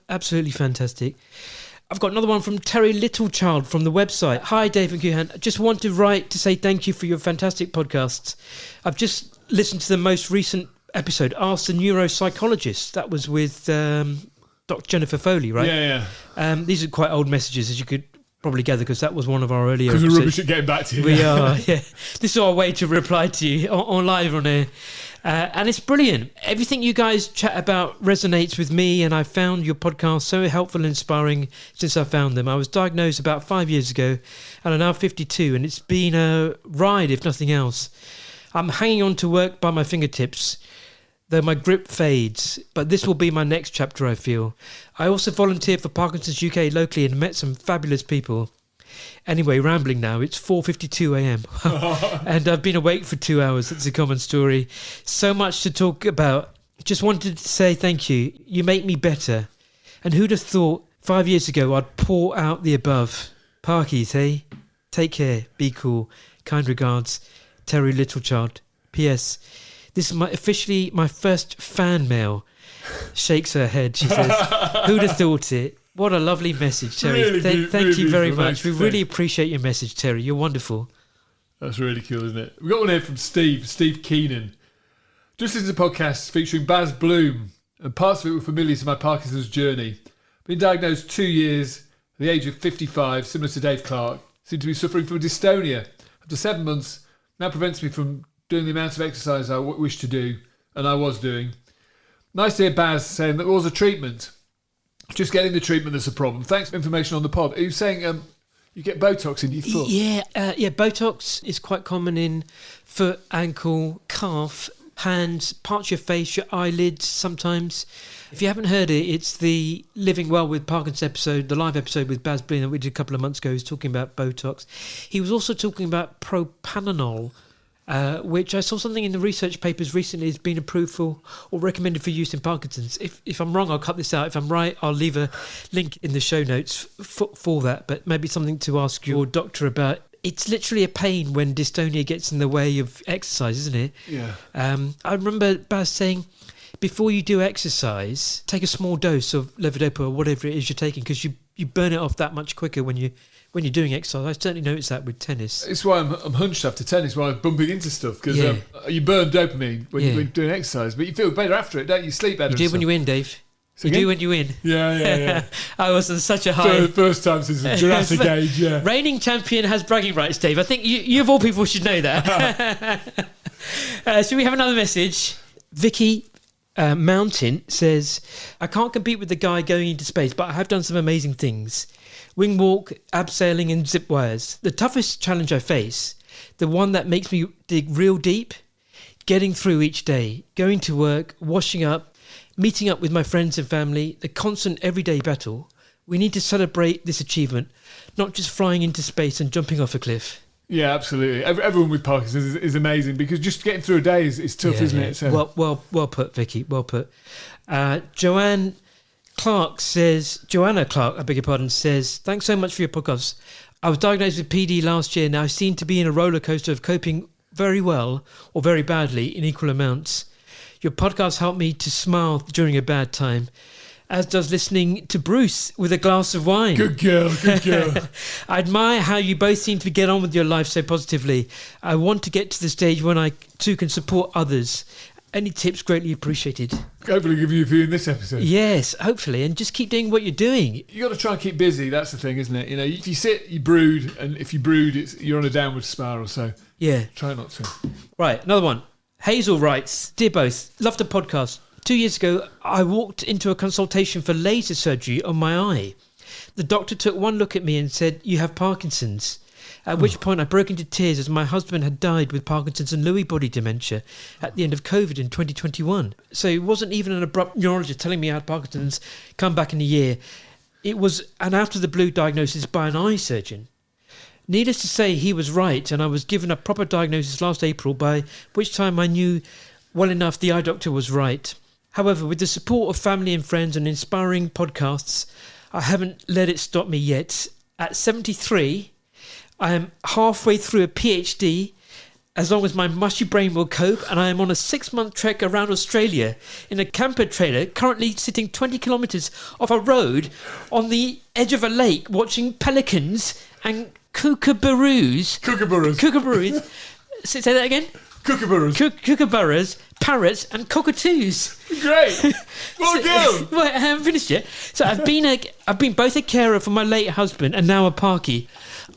Speaker 1: Absolutely fantastic. I've got another one from Terry Littlechild from the website. Hi, Dave and Kuhan. I just want to write to say thank you for your fantastic podcasts. I've just listened to the most recent episode, Ask the Neuropsychologist. That was with Dr. Jennifer Foley, right?
Speaker 2: Yeah.
Speaker 1: These are quite old messages, as you could probably gather, because that was one of our earlier episodes.
Speaker 2: Because we're rubbish at getting back to you.
Speaker 1: We are, yeah. This is our way to reply to you on live on air. And it's brilliant. Everything you guys chat about resonates with me, and I found your podcast so helpful and inspiring since I found them. I was diagnosed about 5 years ago, and I'm now 52, and it's been a ride, if nothing else. I'm hanging on to work by my fingertips, though my grip fades, but this will be my next chapter, I feel. I also volunteer for Parkinson's UK locally and met some fabulous people. Anyway, rambling now, it's 4:52 a.m. and I've been awake for 2 hours. That's a common story. So much to talk about. Just wanted to say thank you. You make me better. And who'd have thought 5 years ago I'd pour out the above? Parkies, hey? Take care, be cool. Kind regards, Terry Littlechild. P.S. This is officially my first fan mail. Shakes her head. She says, "Who'd have thought it?" What a lovely message, Terry.
Speaker 2: Really
Speaker 1: Thank you very
Speaker 2: beautiful,
Speaker 1: much. We
Speaker 2: nice
Speaker 1: really
Speaker 2: thing.
Speaker 1: appreciate your message, Terry. You're wonderful.
Speaker 2: That's really cool, isn't it? We've got one here from Steve Keenan. Just listened to podcasts featuring Baz Bloom, and parts of it were familiar to my Parkinson's journey. Been diagnosed 2 years, at the age of 55, similar to Dave Clark. Seem to be suffering from dystonia. After 7 months, now prevents me from doing the amount of exercise I wish to do, and I was doing. Nice to hear Baz saying that there was a treatment. Just getting the treatment that's a problem. Thanks for information on the pod. Are you saying you get Botox in your foot?
Speaker 1: Yeah, Botox is quite common in foot, ankle, calf, hands, parts of your face, your eyelids sometimes. If you haven't heard it, it's the Living Well with Parkinson's episode, the live episode with Baz Bloom that we did a couple of months ago. He was talking about Botox. He was also talking about propranolol, which I saw something in the research papers recently has been approved for or recommended for use in Parkinson's. If I'm wrong, I'll cut this out. If I'm right, I'll leave a link in the show notes for that, but maybe something to ask your doctor about. It's literally a pain when dystonia gets in the way of exercise, isn't it?
Speaker 2: Yeah.
Speaker 1: I remember Baz saying, before you do exercise, take a small dose of levodopa or whatever it is you're taking, because you burn it off that much quicker when you're doing exercise. I certainly noticed that with tennis.
Speaker 2: It's why I'm hunched after tennis, why I'm bumping into stuff, because you burn dopamine when you're doing exercise, but you feel better after it, don't you? You sleep better.
Speaker 1: You do when you win, Dave. You do when you win.
Speaker 2: Yeah.
Speaker 1: I was on such a high.
Speaker 2: First time since the Jurassic Age, yeah.
Speaker 1: Reigning champion has bragging rights, Dave. I think you of all people should know that. Should we have another message? Vicky Mountain says, I can't compete with the guy going into space, but I have done some amazing things. Wing walk, abseiling and zip wires. The toughest challenge I face, the one that makes me dig real deep, getting through each day, going to work, washing up, meeting up with my friends and family, the constant everyday battle. We need to celebrate this achievement, not just flying into space and jumping off a cliff.
Speaker 2: Yeah, absolutely. Everyone with Parkinson's is amazing, because just getting through a day is tough, isn't it? So.
Speaker 1: Well put, Vicky. Well put. Joanna Clark, says, thanks so much for your podcast. I was diagnosed with PD last year. Now I seem to be in a roller coaster of coping very well or very badly in equal amounts. Your podcast helped me to smile during a bad time, as does listening to Bruce with a glass of wine.
Speaker 2: Good girl.
Speaker 1: I admire how you both seem to get on with your life so positively. I want to get to the stage when I too can support others. Any tips greatly appreciated.
Speaker 2: Hopefully give you a few in this episode.
Speaker 1: Yes, hopefully, and just keep doing what you're doing.
Speaker 2: You got to try and keep busy. That's the thing, isn't it? You know, if you sit, you brood, and if you brood, you're on a downward spiral. So
Speaker 1: yeah,
Speaker 2: try not to.
Speaker 1: Right, another one. Hazel writes, Dear both, love the podcast. 2 years ago, I walked into a consultation for laser surgery on my eye. The doctor took one look at me and said, you have Parkinson's. At which point I broke into tears, as my husband had died with Parkinson's and Lewy body dementia at the end of COVID in 2021. So it wasn't even an abrupt neurologist telling me I had Parkinson's, come back in a year. It was an out-of-the-blue diagnosis by an eye surgeon. Needless to say, he was right, and I was given a proper diagnosis last April, by which time I knew well enough the eye doctor was right. However, with the support of family and friends and inspiring podcasts, I haven't let it stop me yet. At 73, I am halfway through a PhD, as long as my mushy brain will cope, and I am on a 6-month trek around Australia in a camper trailer, currently sitting 20 kilometres off a road on the edge of a lake, watching pelicans and kookaburras. Kookaburras. Say that again? Kookaburras, parrots and cockatoos.
Speaker 2: Great. Well done.
Speaker 1: Well, I haven't finished yet. So I've been both a carer for my late husband and now a parkie.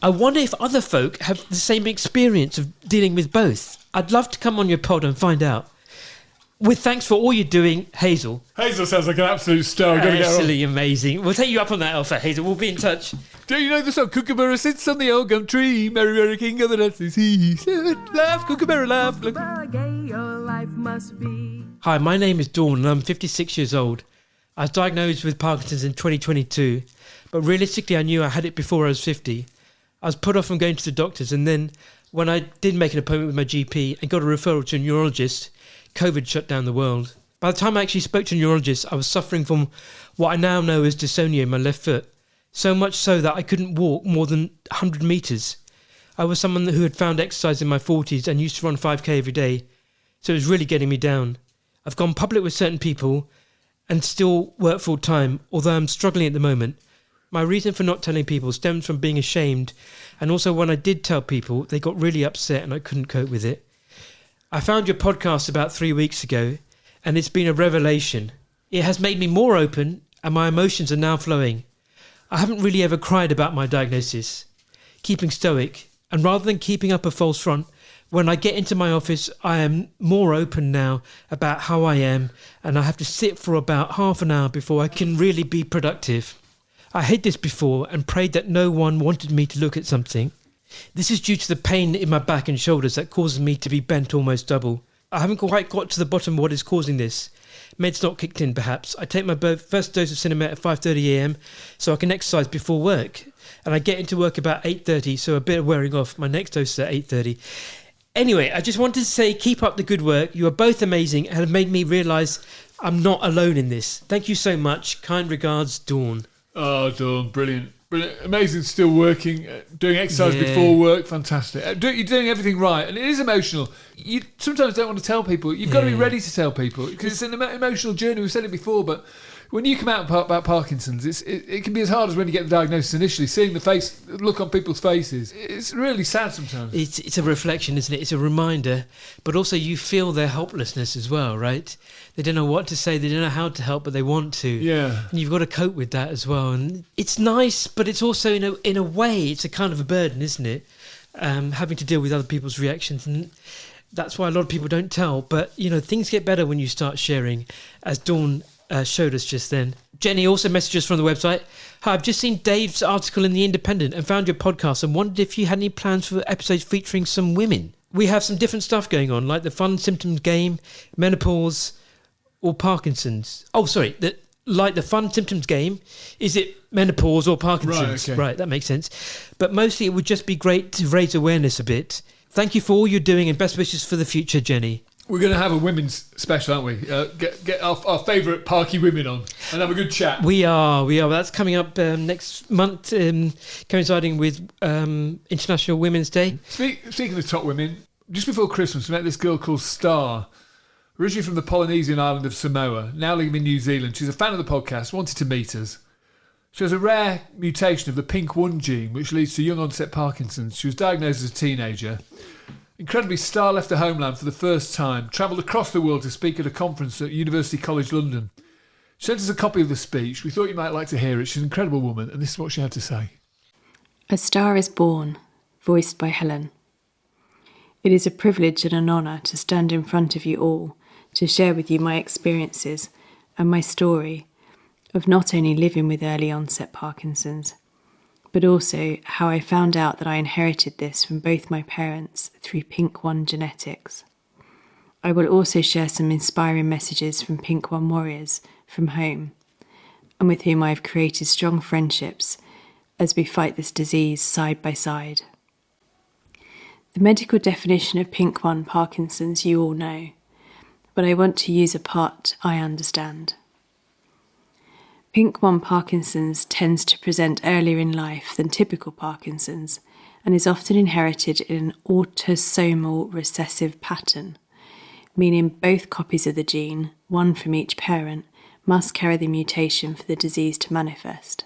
Speaker 1: I wonder if other folk have the same experience of dealing with both. I'd love to come on your pod and find out. With thanks for all you're doing, Hazel.
Speaker 2: Hazel sounds like an absolute star.
Speaker 1: Absolutely amazing. We'll take you up on that offer, Hazel. We'll be in touch.
Speaker 2: Do you know the song Kookaburra sits on the old gum tree? Merry, merry king of the dances he said, laugh, Kookaburra, laugh.
Speaker 1: Hi, my name is Dawn and I'm 56 years old. I was diagnosed with Parkinson's in 2022, but realistically I knew I had it before I was 50. I was put off from going to the doctors, and then when I did make an appointment with my GP and got a referral to a neurologist, COVID shut down the world. By the time I actually spoke to a neurologist, I was suffering from what I now know as dystonia in my left foot. So much so that I couldn't walk more than 100 metres. I was someone who had found exercise in my 40s and used to run 5k every day. So it was really getting me down. I've gone public with certain people and still work full time, although I'm struggling at the moment. My reason for not telling people stems from being ashamed, and also when I did tell people, they got really upset and I couldn't cope with it. I found your podcast about 3 weeks ago, and it's been a revelation. It has made me more open, and my emotions are now flowing. I haven't really ever cried about my diagnosis, keeping stoic, and rather than keeping up a false front, when I get into my office, I am more open now about how I am, and I have to sit for about half an hour before I can really be productive. I had this before and prayed that no one wanted me to look at something. This is due to the pain in my back and shoulders that causes me to be bent almost double. I haven't quite got to the bottom of what is causing this. Meds not kicked in perhaps. I take my first dose of Cinemet at 5:30am so I can exercise before work. And I get into work about 8:30, so a bit of wearing off. My next dose is at 8:30. Anyway, I just wanted to say keep up the good work. You are both amazing and have made me realise I'm not alone in this. Thank you so much. Kind regards, Dawn.
Speaker 2: Oh, Dawn, brilliant. Brilliant. Amazing, still working, doing exercise before work, fantastic. You're doing everything right, and it is emotional. You sometimes don't want to tell people. You've got to be ready to tell people, because it's an emotional journey. We've said it before, but when you come out about Parkinson's, it can be as hard as when you get the diagnosis initially. Seeing the look on people's faces, it's really sad sometimes.
Speaker 1: It's a reflection, isn't it? It's a reminder, but also you feel their helplessness as well, right? They don't know what to say, they don't know how to help, but they want to.
Speaker 2: Yeah.
Speaker 1: And you've got to cope with that as well. And it's nice, but it's also, in a way, it's a kind of a burden, isn't it? Having to deal with other people's reactions. And that's why a lot of people don't tell. But, things get better when you start sharing, as Dawn showed us just then. Jenny also messaged us from the website. Hi, I've just seen Dave's article in The Independent and found your podcast and wondered if you had any plans for episodes featuring some women. We have some different stuff going on, like the fun symptoms game, menopause, or Parkinson's. Oh, sorry, like the fun symptoms game, is it menopause or Parkinson's?
Speaker 2: Right, okay.
Speaker 1: Right, that makes sense. But mostly it would just be great to raise awareness a bit. Thank you for all you're doing and best wishes for the future, Jenny.
Speaker 2: We're going to have a women's special, aren't we? Get our favourite Parky women on and have a good chat.
Speaker 1: We are. That's coming up next month, coinciding with International Women's Day.
Speaker 2: Speaking of top women, just before Christmas, we met this girl called Star, originally from the Polynesian island of Samoa, now living in New Zealand. She's a fan of the podcast, wanted to meet us. She has a rare mutation of the PINK1 gene, which leads to young onset Parkinson's. She was diagnosed as a teenager. Incredibly, Star left her homeland for the first time, travelled across the world to speak at a conference at University College London. She sent us a copy of the speech. We thought you might like to hear it. She's an incredible woman, and this is what she had to say.
Speaker 4: A Star is Born, voiced by Helen. It is a privilege and an honour to stand in front of you all, to share with you my experiences and my story of not only living with early onset Parkinson's, but also how I found out that I inherited this from both my parents through PINK1 genetics. I will also share some inspiring messages from PINK1 warriors from home, and with whom I have created strong friendships as we fight this disease side by side. The medical definition of PINK1 Parkinson's you all know, but I want to use a part I understand. PINK1 Parkinson's tends to present earlier in life than typical Parkinson's and is often inherited in an autosomal recessive pattern, meaning both copies of the gene, one from each parent, must carry the mutation for the disease to manifest.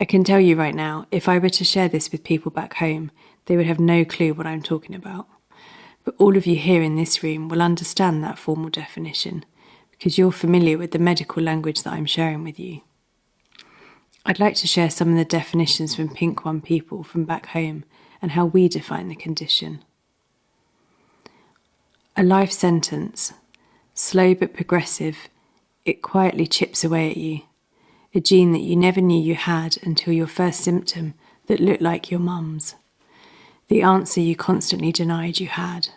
Speaker 4: I can tell you right now, if I were to share this with people back home, they would have no clue what I'm talking about. But all of you here in this room will understand that formal definition, because you're familiar with the medical language that I'm sharing with you. I'd like to share some of the definitions from PINK1 people from back home and how we define the condition. A life sentence, slow but progressive, it quietly chips away at you. A gene that you never knew you had until your first symptom that looked like your mum's. The answer you constantly denied you had.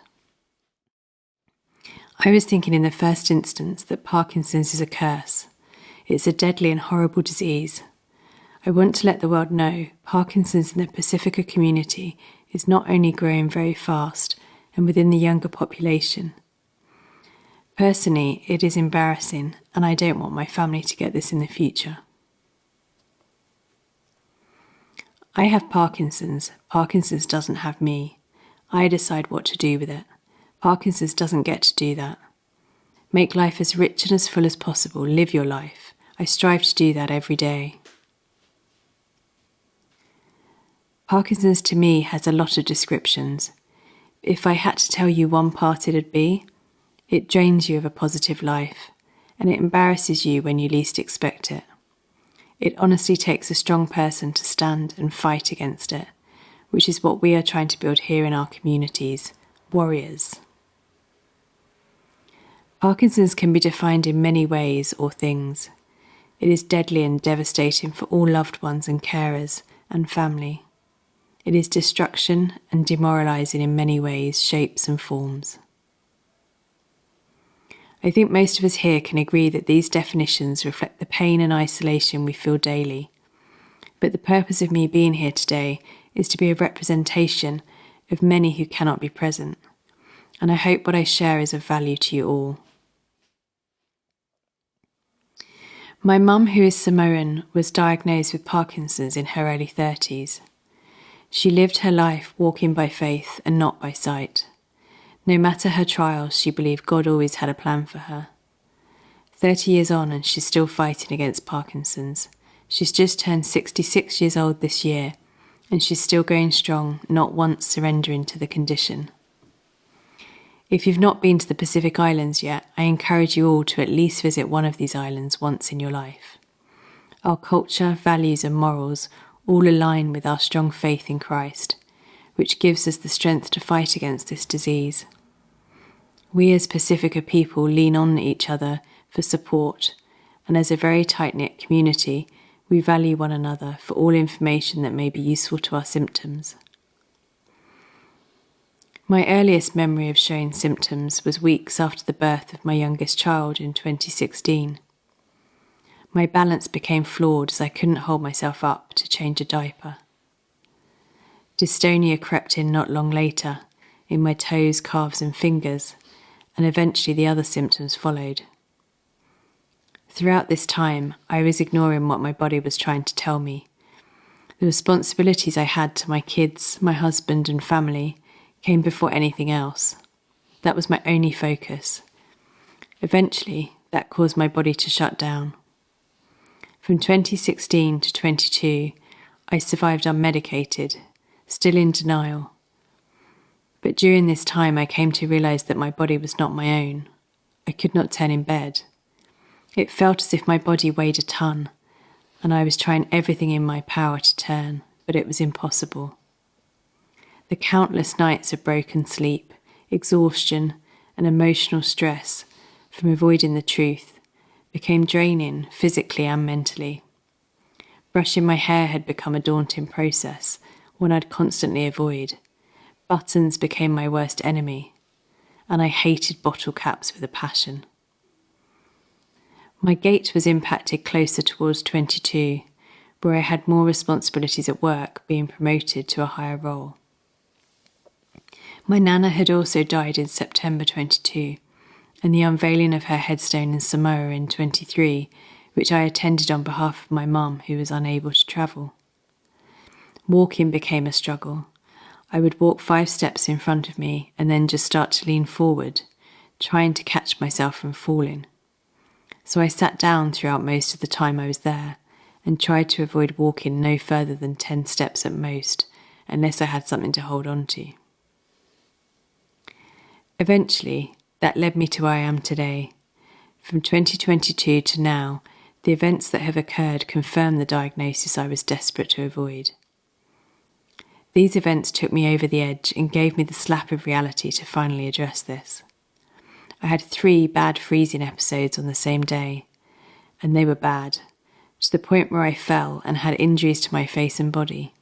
Speaker 4: I was thinking in the first instance that Parkinson's is a curse. It's a deadly and horrible disease. I want to let the world know Parkinson's in the Pacifica community is not only growing very fast and within the younger population. Personally, it is embarrassing, and I don't want my family to get this in the future. I have Parkinson's. Parkinson's doesn't have me. I decide what to do with it. Parkinson's doesn't get to do that. Make life as rich and as full as possible. Live your life. I strive to do that every day. Parkinson's to me has a lot of descriptions. If I had to tell you one part it'd be, it drains you of a positive life, and it embarrasses you when you least expect it. It honestly takes a strong person to stand and fight against it, which is what we are trying to build here in our communities, warriors. Parkinson's can be defined in many ways or things. It is deadly and devastating for all loved ones and carers and family. It is destruction and demoralising in many ways, shapes and forms. I think most of us here can agree that these definitions reflect the pain and isolation we feel daily. But the purpose of me being here today is to be a representation of many who cannot be present, and I hope what I share is of value to you all. My mum, who is Samoan, was diagnosed with Parkinson's in her early 30s. She lived her life walking by faith and not by sight. No matter her trials, she believed God always had a plan for her. 30 years on and she's still fighting against Parkinson's. She's just turned 66 years old this year, and she's still going strong, not once surrendering to the condition. If you've not been to the Pacific Islands yet, I encourage you all to at least visit one of these islands once in your life. Our culture, values and morals all align with our strong faith in Christ, which gives us the strength to fight against this disease. We as Pacifica people lean on each other for support, and as a very tight-knit community, we value one another for all information that may be useful to our symptoms. My earliest memory of showing symptoms was weeks after the birth of my youngest child in 2016. My balance became flawed as I couldn't hold myself up to change a diaper. Dystonia crept in not long later, in my toes, calves and fingers, and eventually the other symptoms followed. Throughout this time, I was ignoring what my body was trying to tell me. The responsibilities I had to my kids, my husband and family came before anything else. That was my only focus. Eventually, that caused my body to shut down. From 2016 to 22, I survived unmedicated, still in denial. But during this time, I came to realise that my body was not my own. I could not turn in bed. It felt as if my body weighed a ton, and I was trying everything in my power to turn, but it was impossible. The countless nights of broken sleep, exhaustion, and emotional stress from avoiding the truth became draining physically and mentally. Brushing my hair had become a daunting process, one I'd constantly avoid. Buttons became my worst enemy, and I hated bottle caps with a passion. My gait was impacted closer towards 22, where I had more responsibilities at work, being promoted to a higher role. My nana had also died in September 22, and the unveiling of her headstone in Samoa in 23, which I attended on behalf of my mum, who was unable to travel. Walking became a struggle. I would walk 5 steps in front of me and then just start to lean forward, trying to catch myself from falling. So I sat down throughout most of the time I was there and tried to avoid walking no further than 10 steps at most, unless I had something to hold on to. Eventually, that led me to where I am today. From 2022 to now, the events that have occurred confirm the diagnosis I was desperate to avoid. These events took me over the edge and gave me the slap of reality to finally address this. I had 3 bad freezing episodes on the same day, and they were bad, to the point where I fell and had injuries to my face and body.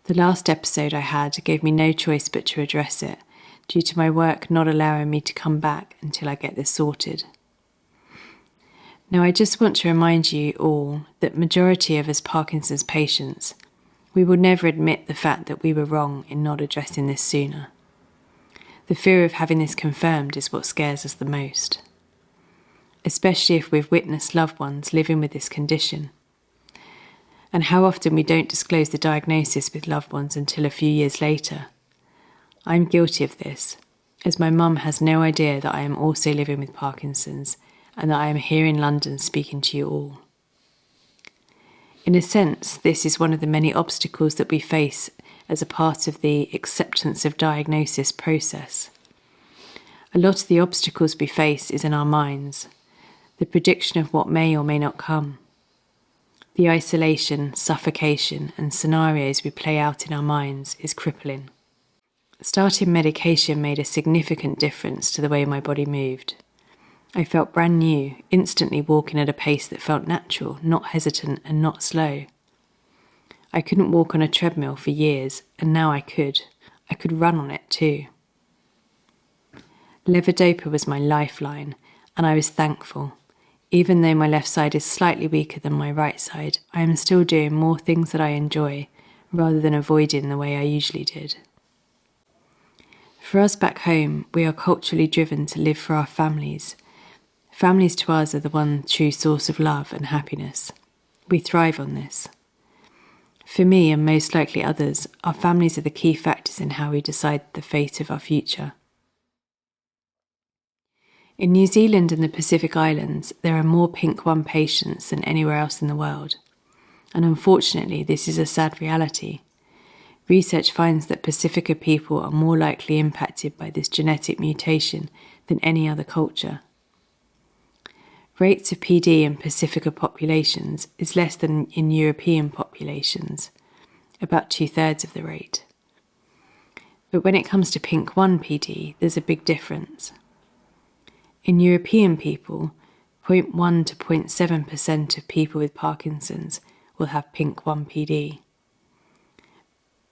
Speaker 4: The last episode I had gave me no choice but to address it, due to my work not allowing me to come back until I get this sorted. Now I just want to remind you all that majority of us Parkinson's patients, we will never admit the fact that we were wrong in not addressing this sooner. The fear of having this confirmed is what scares us the most, especially if we've witnessed loved ones living with this condition. And how often we don't disclose the diagnosis with loved ones until a few years later. I'm guilty of this, as my mum has no idea that I am also living with Parkinson's and that I am here in London speaking to you all. In a sense, this is one of the many obstacles that we face as a part of the acceptance of diagnosis process. A lot of the obstacles we face is in our minds, the prediction of what may or may not come. The isolation, suffocation, and scenarios we play out in our minds is crippling. Starting medication made a significant difference to the way my body moved. I felt brand new, instantly walking at a pace that felt natural, not hesitant and not slow. I couldn't walk on a treadmill for years, and now I could. I could run on it too. Levodopa was my lifeline, and I was thankful. Even though my left side is slightly weaker than my right side, I am still doing more things that I enjoy, rather than avoiding the way I usually did. For us back home, we are culturally driven to live for our families. Families to us are the one true source of love and happiness. We thrive on this. For me, and most likely others, our families are the key factors in how we decide the fate of our future. In New Zealand and the Pacific Islands, there are more Pink 1 patients than anywhere else in the world. And unfortunately, this is a sad reality. Research finds that Pacifica people are more likely impacted by this genetic mutation than any other culture. Rates of PD in Pacifica populations is less than in European populations, about 2/3 of the rate. But when it comes to Pink 1 PD, there's a big difference. In European people, 0.1 to 0.7% of people with Parkinson's will have Pink 1 PD.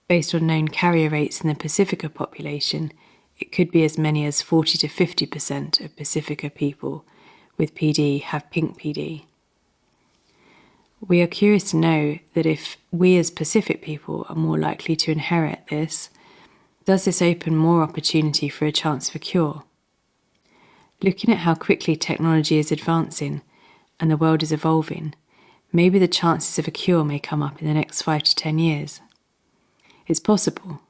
Speaker 4: Based on known carrier rates in the Pacifica population, it could be as many as 40 to 50% of Pacifica people with PD have Pink PD. We are curious to know that if we as Pacific people are more likely to inherit this, does this open more opportunity for a chance of a cure? Looking at how quickly technology is advancing and the world is evolving, maybe the chances of a cure may come up in the next 5 to 10 years. It's possible.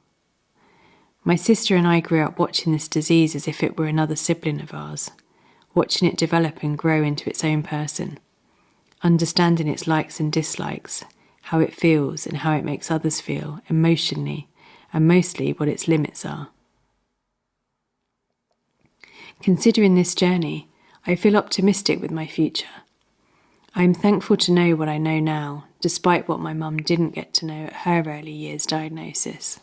Speaker 4: My sister and I grew up watching this disease as if it were another sibling of ours, watching it develop and grow into its own person, understanding its likes and dislikes, how it feels and how it makes others feel emotionally, and mostly what its limits are. Considering this journey, I feel optimistic with my future. I am thankful to know what I know now, despite what my mum didn't get to know at her early years diagnosis.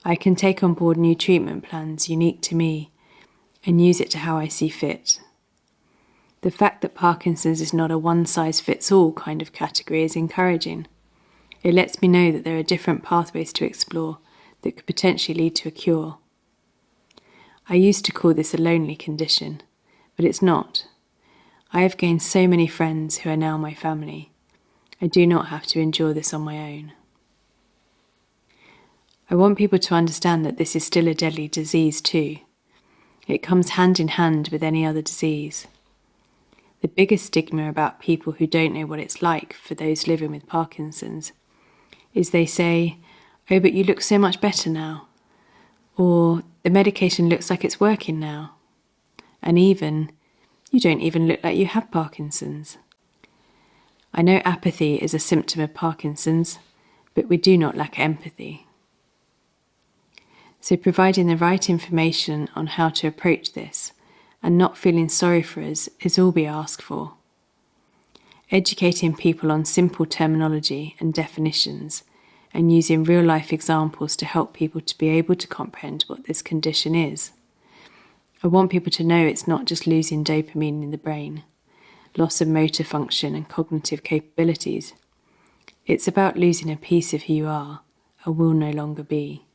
Speaker 4: I can take on board new treatment plans unique to me and use it to how I see fit. The fact that Parkinson's is not a one-size-fits-all kind of category is encouraging. It lets me know that there are different pathways to explore that could potentially lead to a cure. I used to call this a lonely condition, but it's not. I have gained so many friends who are now my family. I do not have to endure this on my own. I want people to understand that this is still a deadly disease too. It comes hand in hand with any other disease. The biggest stigma about people who don't know what it's like for those living with Parkinson's is they say, "Oh, but you look so much better now," or "the medication looks like it's working now," and even, "You don't even look like you have Parkinson's." I know apathy is a symptom of Parkinson's, but we do not lack empathy. So providing the right information on how to approach this and not feeling sorry for us is all we ask for. Educating people on simple terminology and definitions and using real-life examples to help people to be able to comprehend what this condition is. I want people to know it's not just losing dopamine in the brain, loss of motor function and cognitive capabilities. It's about losing a piece of who you are or will no longer be.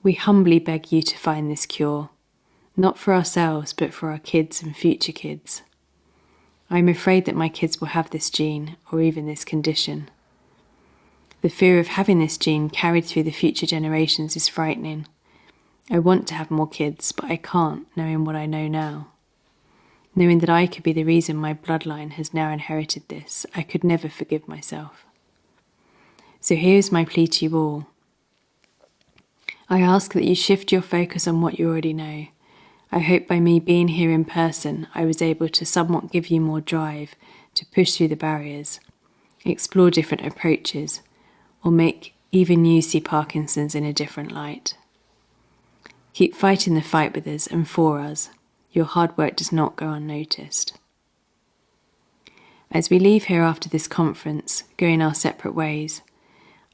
Speaker 4: We humbly beg you to find this cure, not for ourselves but for our kids and future kids. I am afraid that my kids will have this gene or even this condition. The fear of having this gene carried through the future generations is frightening. I want to have more kids, but I can't, knowing what I know now. Knowing that I could be the reason my bloodline has now inherited this, I could never forgive myself. So here's my plea to you all. I ask that you shift your focus on what you already know. I hope by me being here in person, I was able to somewhat give you more drive to push through the barriers, explore different approaches, or make even you see Parkinson's in a different light. Keep fighting the fight with us and for us. Your hard work does not go unnoticed. As we leave here after this conference, going our separate ways,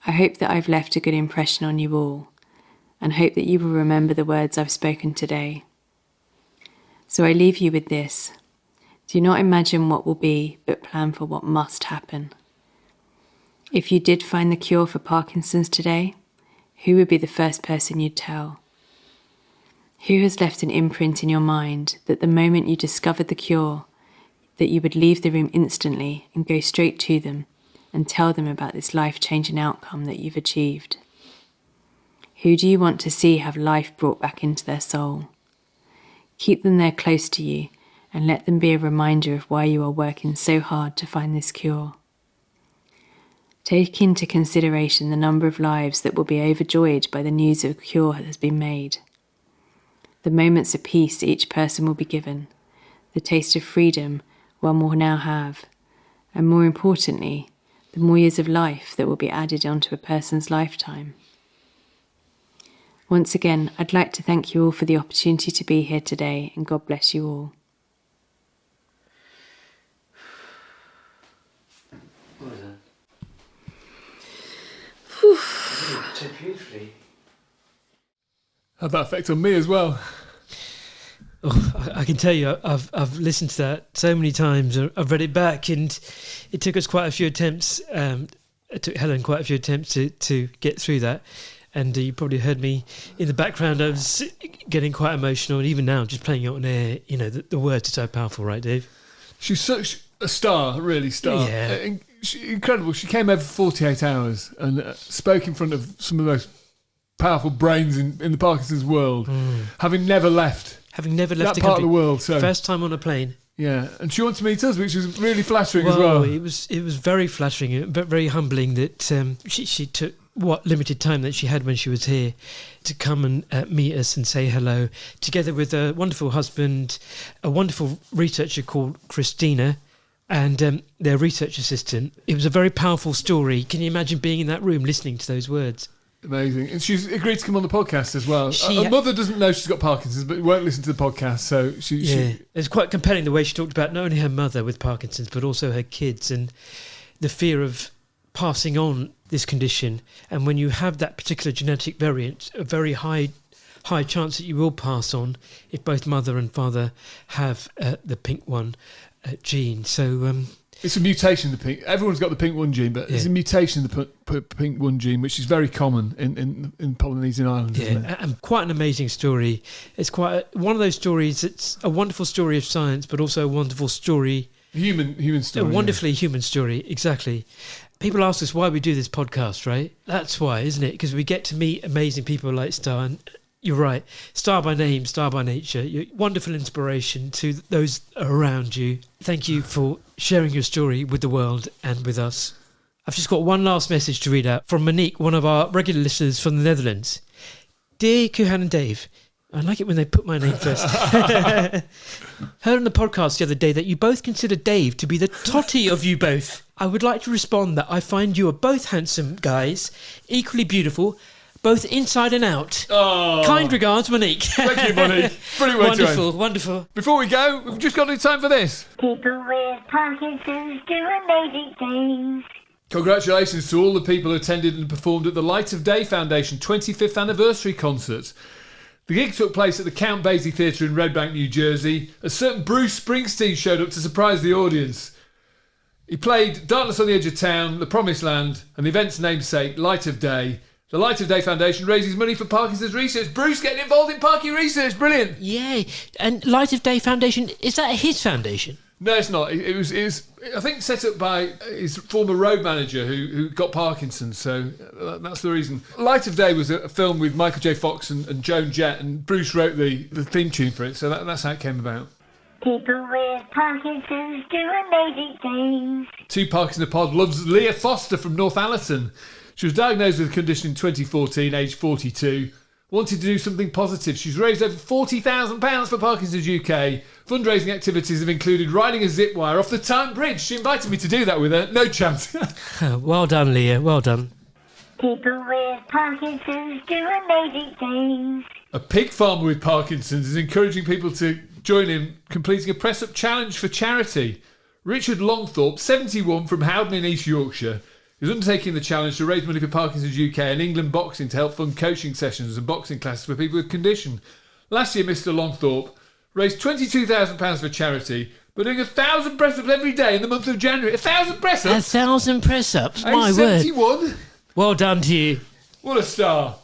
Speaker 4: I hope that I've left a good impression on you all, and hope that you will remember the words I've spoken today. So I leave you with this. Do not imagine what will be, but plan for what must happen. If you did find the cure for Parkinson's today, who would be the first person you'd tell? Who has left an imprint in your mind that the moment you discovered the cure, that you would leave the room instantly and go straight to them and tell them about this life-changing outcome that you've achieved? Who do you want to see have life brought back into their soul? Keep them there close to you and let them be a reminder of why you are working so hard to find this cure. Take into consideration the number of lives that will be overjoyed by the news of a cure has been made. The moments of peace each person will be given, the taste of freedom one will now have, and more importantly, the more years of life that will be added onto a person's lifetime. Once again, I'd like to thank you all for the opportunity to be here today, and God bless you all.
Speaker 1: What was that? So beautifully.
Speaker 2: Had that effect on me as well.
Speaker 1: Oh, I can tell you, I've listened to that so many times. I've read it back, and it took us quite a few attempts. It took Helen quite a few attempts to get through that. And you probably heard me in the background. I was getting quite emotional, and even now, just playing it on air, you know, the words are so powerful, right, Dave?
Speaker 2: She's such a star, really star.
Speaker 1: Yeah.
Speaker 2: Incredible. She came over for 48 hours and spoke in front of some of the most powerful brains in the Parkinson's world, having never left
Speaker 1: that
Speaker 2: the part of the world. So
Speaker 1: first time on a plane.
Speaker 2: Yeah, and she wanted to meet us, which was really flattering as
Speaker 1: Well,
Speaker 2: well.
Speaker 1: it was very flattering, but very humbling that she took what limited time that she had when she was here to come and meet us and say hello, together with a wonderful husband, a wonderful researcher called Christina, and their research assistant. It was a very powerful story. Can you imagine being in that room listening to those words?
Speaker 2: Amazing. And she's agreed to come on the podcast as well. Her mother doesn't know she's got Parkinson's, but won't listen to the podcast. So she
Speaker 1: It's quite compelling the way she talked about not only her mother with Parkinson's, but also her kids and the fear of passing on this condition. And when you have that particular genetic variant, a very high chance that you will pass on if both mother and father have the pink one gene. So
Speaker 2: it's a mutation of the pink. Everyone's got the pink one gene, but it's a mutation of the pink one gene, which is very common in Polynesian islands.
Speaker 1: Yeah,
Speaker 2: isn't it?
Speaker 1: and quite an amazing story. It's quite one of those stories. It's a wonderful story of science, but also a wonderful story.
Speaker 2: Human story.
Speaker 1: A wonderfully human story, exactly. People ask us why we do this podcast, right? That's why, isn't it? Because we get to meet amazing people like Star, and you're right, Star by name, Star by nature. You're wonderful inspiration to those around you. Thank you for sharing your story with the world and with us. I've just got one last message to read out from Monique, one of our regular listeners from the Netherlands. Dear Kuhan and Dave, I like it when they put my name first. Heard on the podcast the other day that you both consider Dave to be the totty of you both. I would like to respond that I find you are both handsome guys, equally beautiful, both inside and out.
Speaker 2: Oh.
Speaker 1: Kind regards, Monique.
Speaker 2: Thank you, Monique. Brilliant way to end.
Speaker 1: Wonderful.
Speaker 2: Before we go, we've just got any time for this.
Speaker 5: People with Parkinson's do amazing things.
Speaker 2: Congratulations to all the people who attended and performed at the Light of Day Foundation 25th anniversary concert. The gig took place at the Count Basie Theatre in Red Bank, New Jersey. A certain Bruce Springsteen showed up to surprise the audience. He played Darkness on the Edge of Town, The Promised Land, and the event's namesake, Light of Day. The Light of Day Foundation raises money for Parkinson's research. Bruce getting involved in Parky research, brilliant.
Speaker 1: Yay. And Light of Day Foundation, is that his foundation?
Speaker 2: No, it's not. It was I think, set up by his former road manager who got Parkinson's, so that's the reason. Light of Day was a film with Michael J. Fox and Joan Jett, and Bruce wrote the theme tune for it, so that's how it came about.
Speaker 5: People with Parkinson's do amazing things.
Speaker 2: Two Parks in the Pod loves Leah Foster from Northallerton. She was diagnosed with the condition in 2014, aged 42. wanted to do something positive. She's raised over £40,000 for Parkinson's UK. Fundraising activities have included riding a zip wire off the Tyne Bridge. She invited me to do that with her. No chance.
Speaker 1: Well done, Leah. Well done.
Speaker 5: People with Parkinson's do amazing things.
Speaker 2: A pig farmer with Parkinson's is encouraging people to join him completing a press-up challenge for charity. Richard Longthorpe, 71, from Howden in East Yorkshire, is undertaking the challenge to raise money for Parkinson's UK and England Boxing to help fund coaching sessions and boxing classes for people with condition. Last year, Mr Longthorpe raised £22,000 for charity, but doing 1,000 press-ups every day in the month of January. 1,000 press-ups?
Speaker 1: 1,000 press-ups? My word.
Speaker 2: 71?
Speaker 1: Well done to you.
Speaker 2: What a star.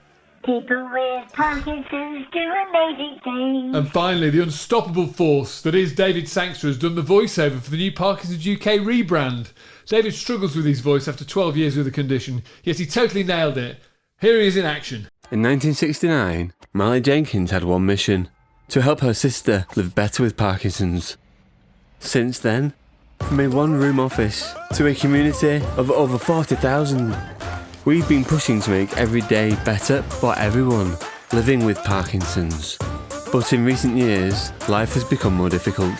Speaker 5: People with Parkinson's do amazing things.
Speaker 2: And finally, the unstoppable force that is David Sangster has done the voiceover for the new Parkinson's UK rebrand. David struggles with his voice after 12 years with the condition, yet he totally nailed it. Here he is in action.
Speaker 6: In 1969, Molly Jenkins had one mission: to help her sister live better with Parkinson's. Since then, from a one-room office to a community of over 40,000, we've been pushing to make every day better for everyone living with Parkinson's. But in recent years, life has become more difficult.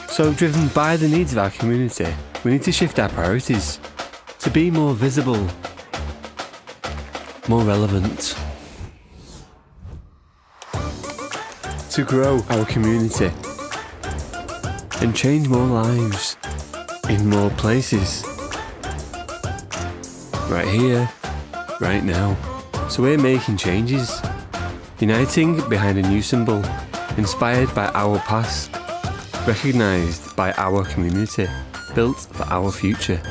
Speaker 6: So, driven by the needs of our community, we need to shift our priorities to be more visible, more relevant, to grow our community and change more lives in more places. Right here, right now. So we're making changes, uniting behind a new symbol, inspired by our past, recognised by our community, built for our future.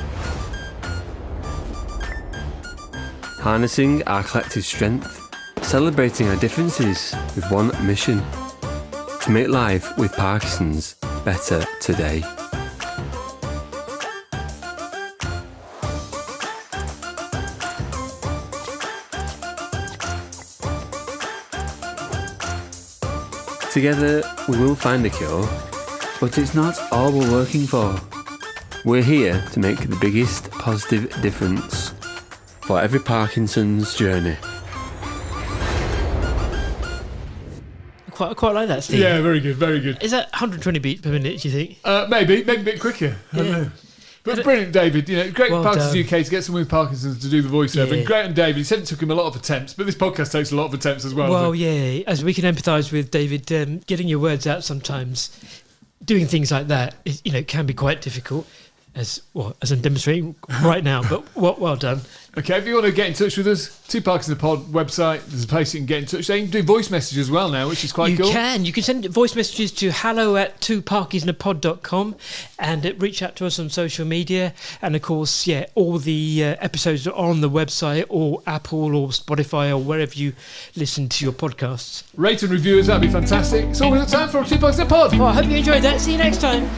Speaker 6: Harnessing our collective strength, celebrating our differences with one mission: to make life with Parkinson's better today. Together we will find a cure, but it's not all we're working for. We're here to make the biggest positive difference for every Parkinson's journey.
Speaker 1: Quite like that, Steve.
Speaker 2: Yeah, very good, very good.
Speaker 1: Is that 120 beats per minute, do you think?
Speaker 2: Maybe a bit quicker. I don't know. But brilliant, David. You know, great
Speaker 1: Well
Speaker 2: for Parkinson's
Speaker 1: done.
Speaker 2: UK to get someone with Parkinson's to do the voiceover.
Speaker 1: Yeah.
Speaker 2: And great on David. He said it took him a lot of attempts, but this podcast takes a lot of attempts as well.
Speaker 1: Well, yeah, as we can empathise with David, getting your words out sometimes, doing things like that, can be quite difficult, as I'm demonstrating right now. But well done.
Speaker 2: Okay, if you want to get in touch with us, 2 Parkinson Pod website, there's a place you can get in touch. They can do voice messages as well now, which is quite cool.
Speaker 1: You can send voice messages to hello@2parkinsonpod.com and reach out to us on social media. And of course, all the episodes are on the website or Apple or Spotify or wherever you listen to your podcasts.
Speaker 2: Rate and review us, that'd be fantastic. It's all we've got time for 2 Parkinson Pod.
Speaker 1: Well, I hope you enjoyed that. See you next time.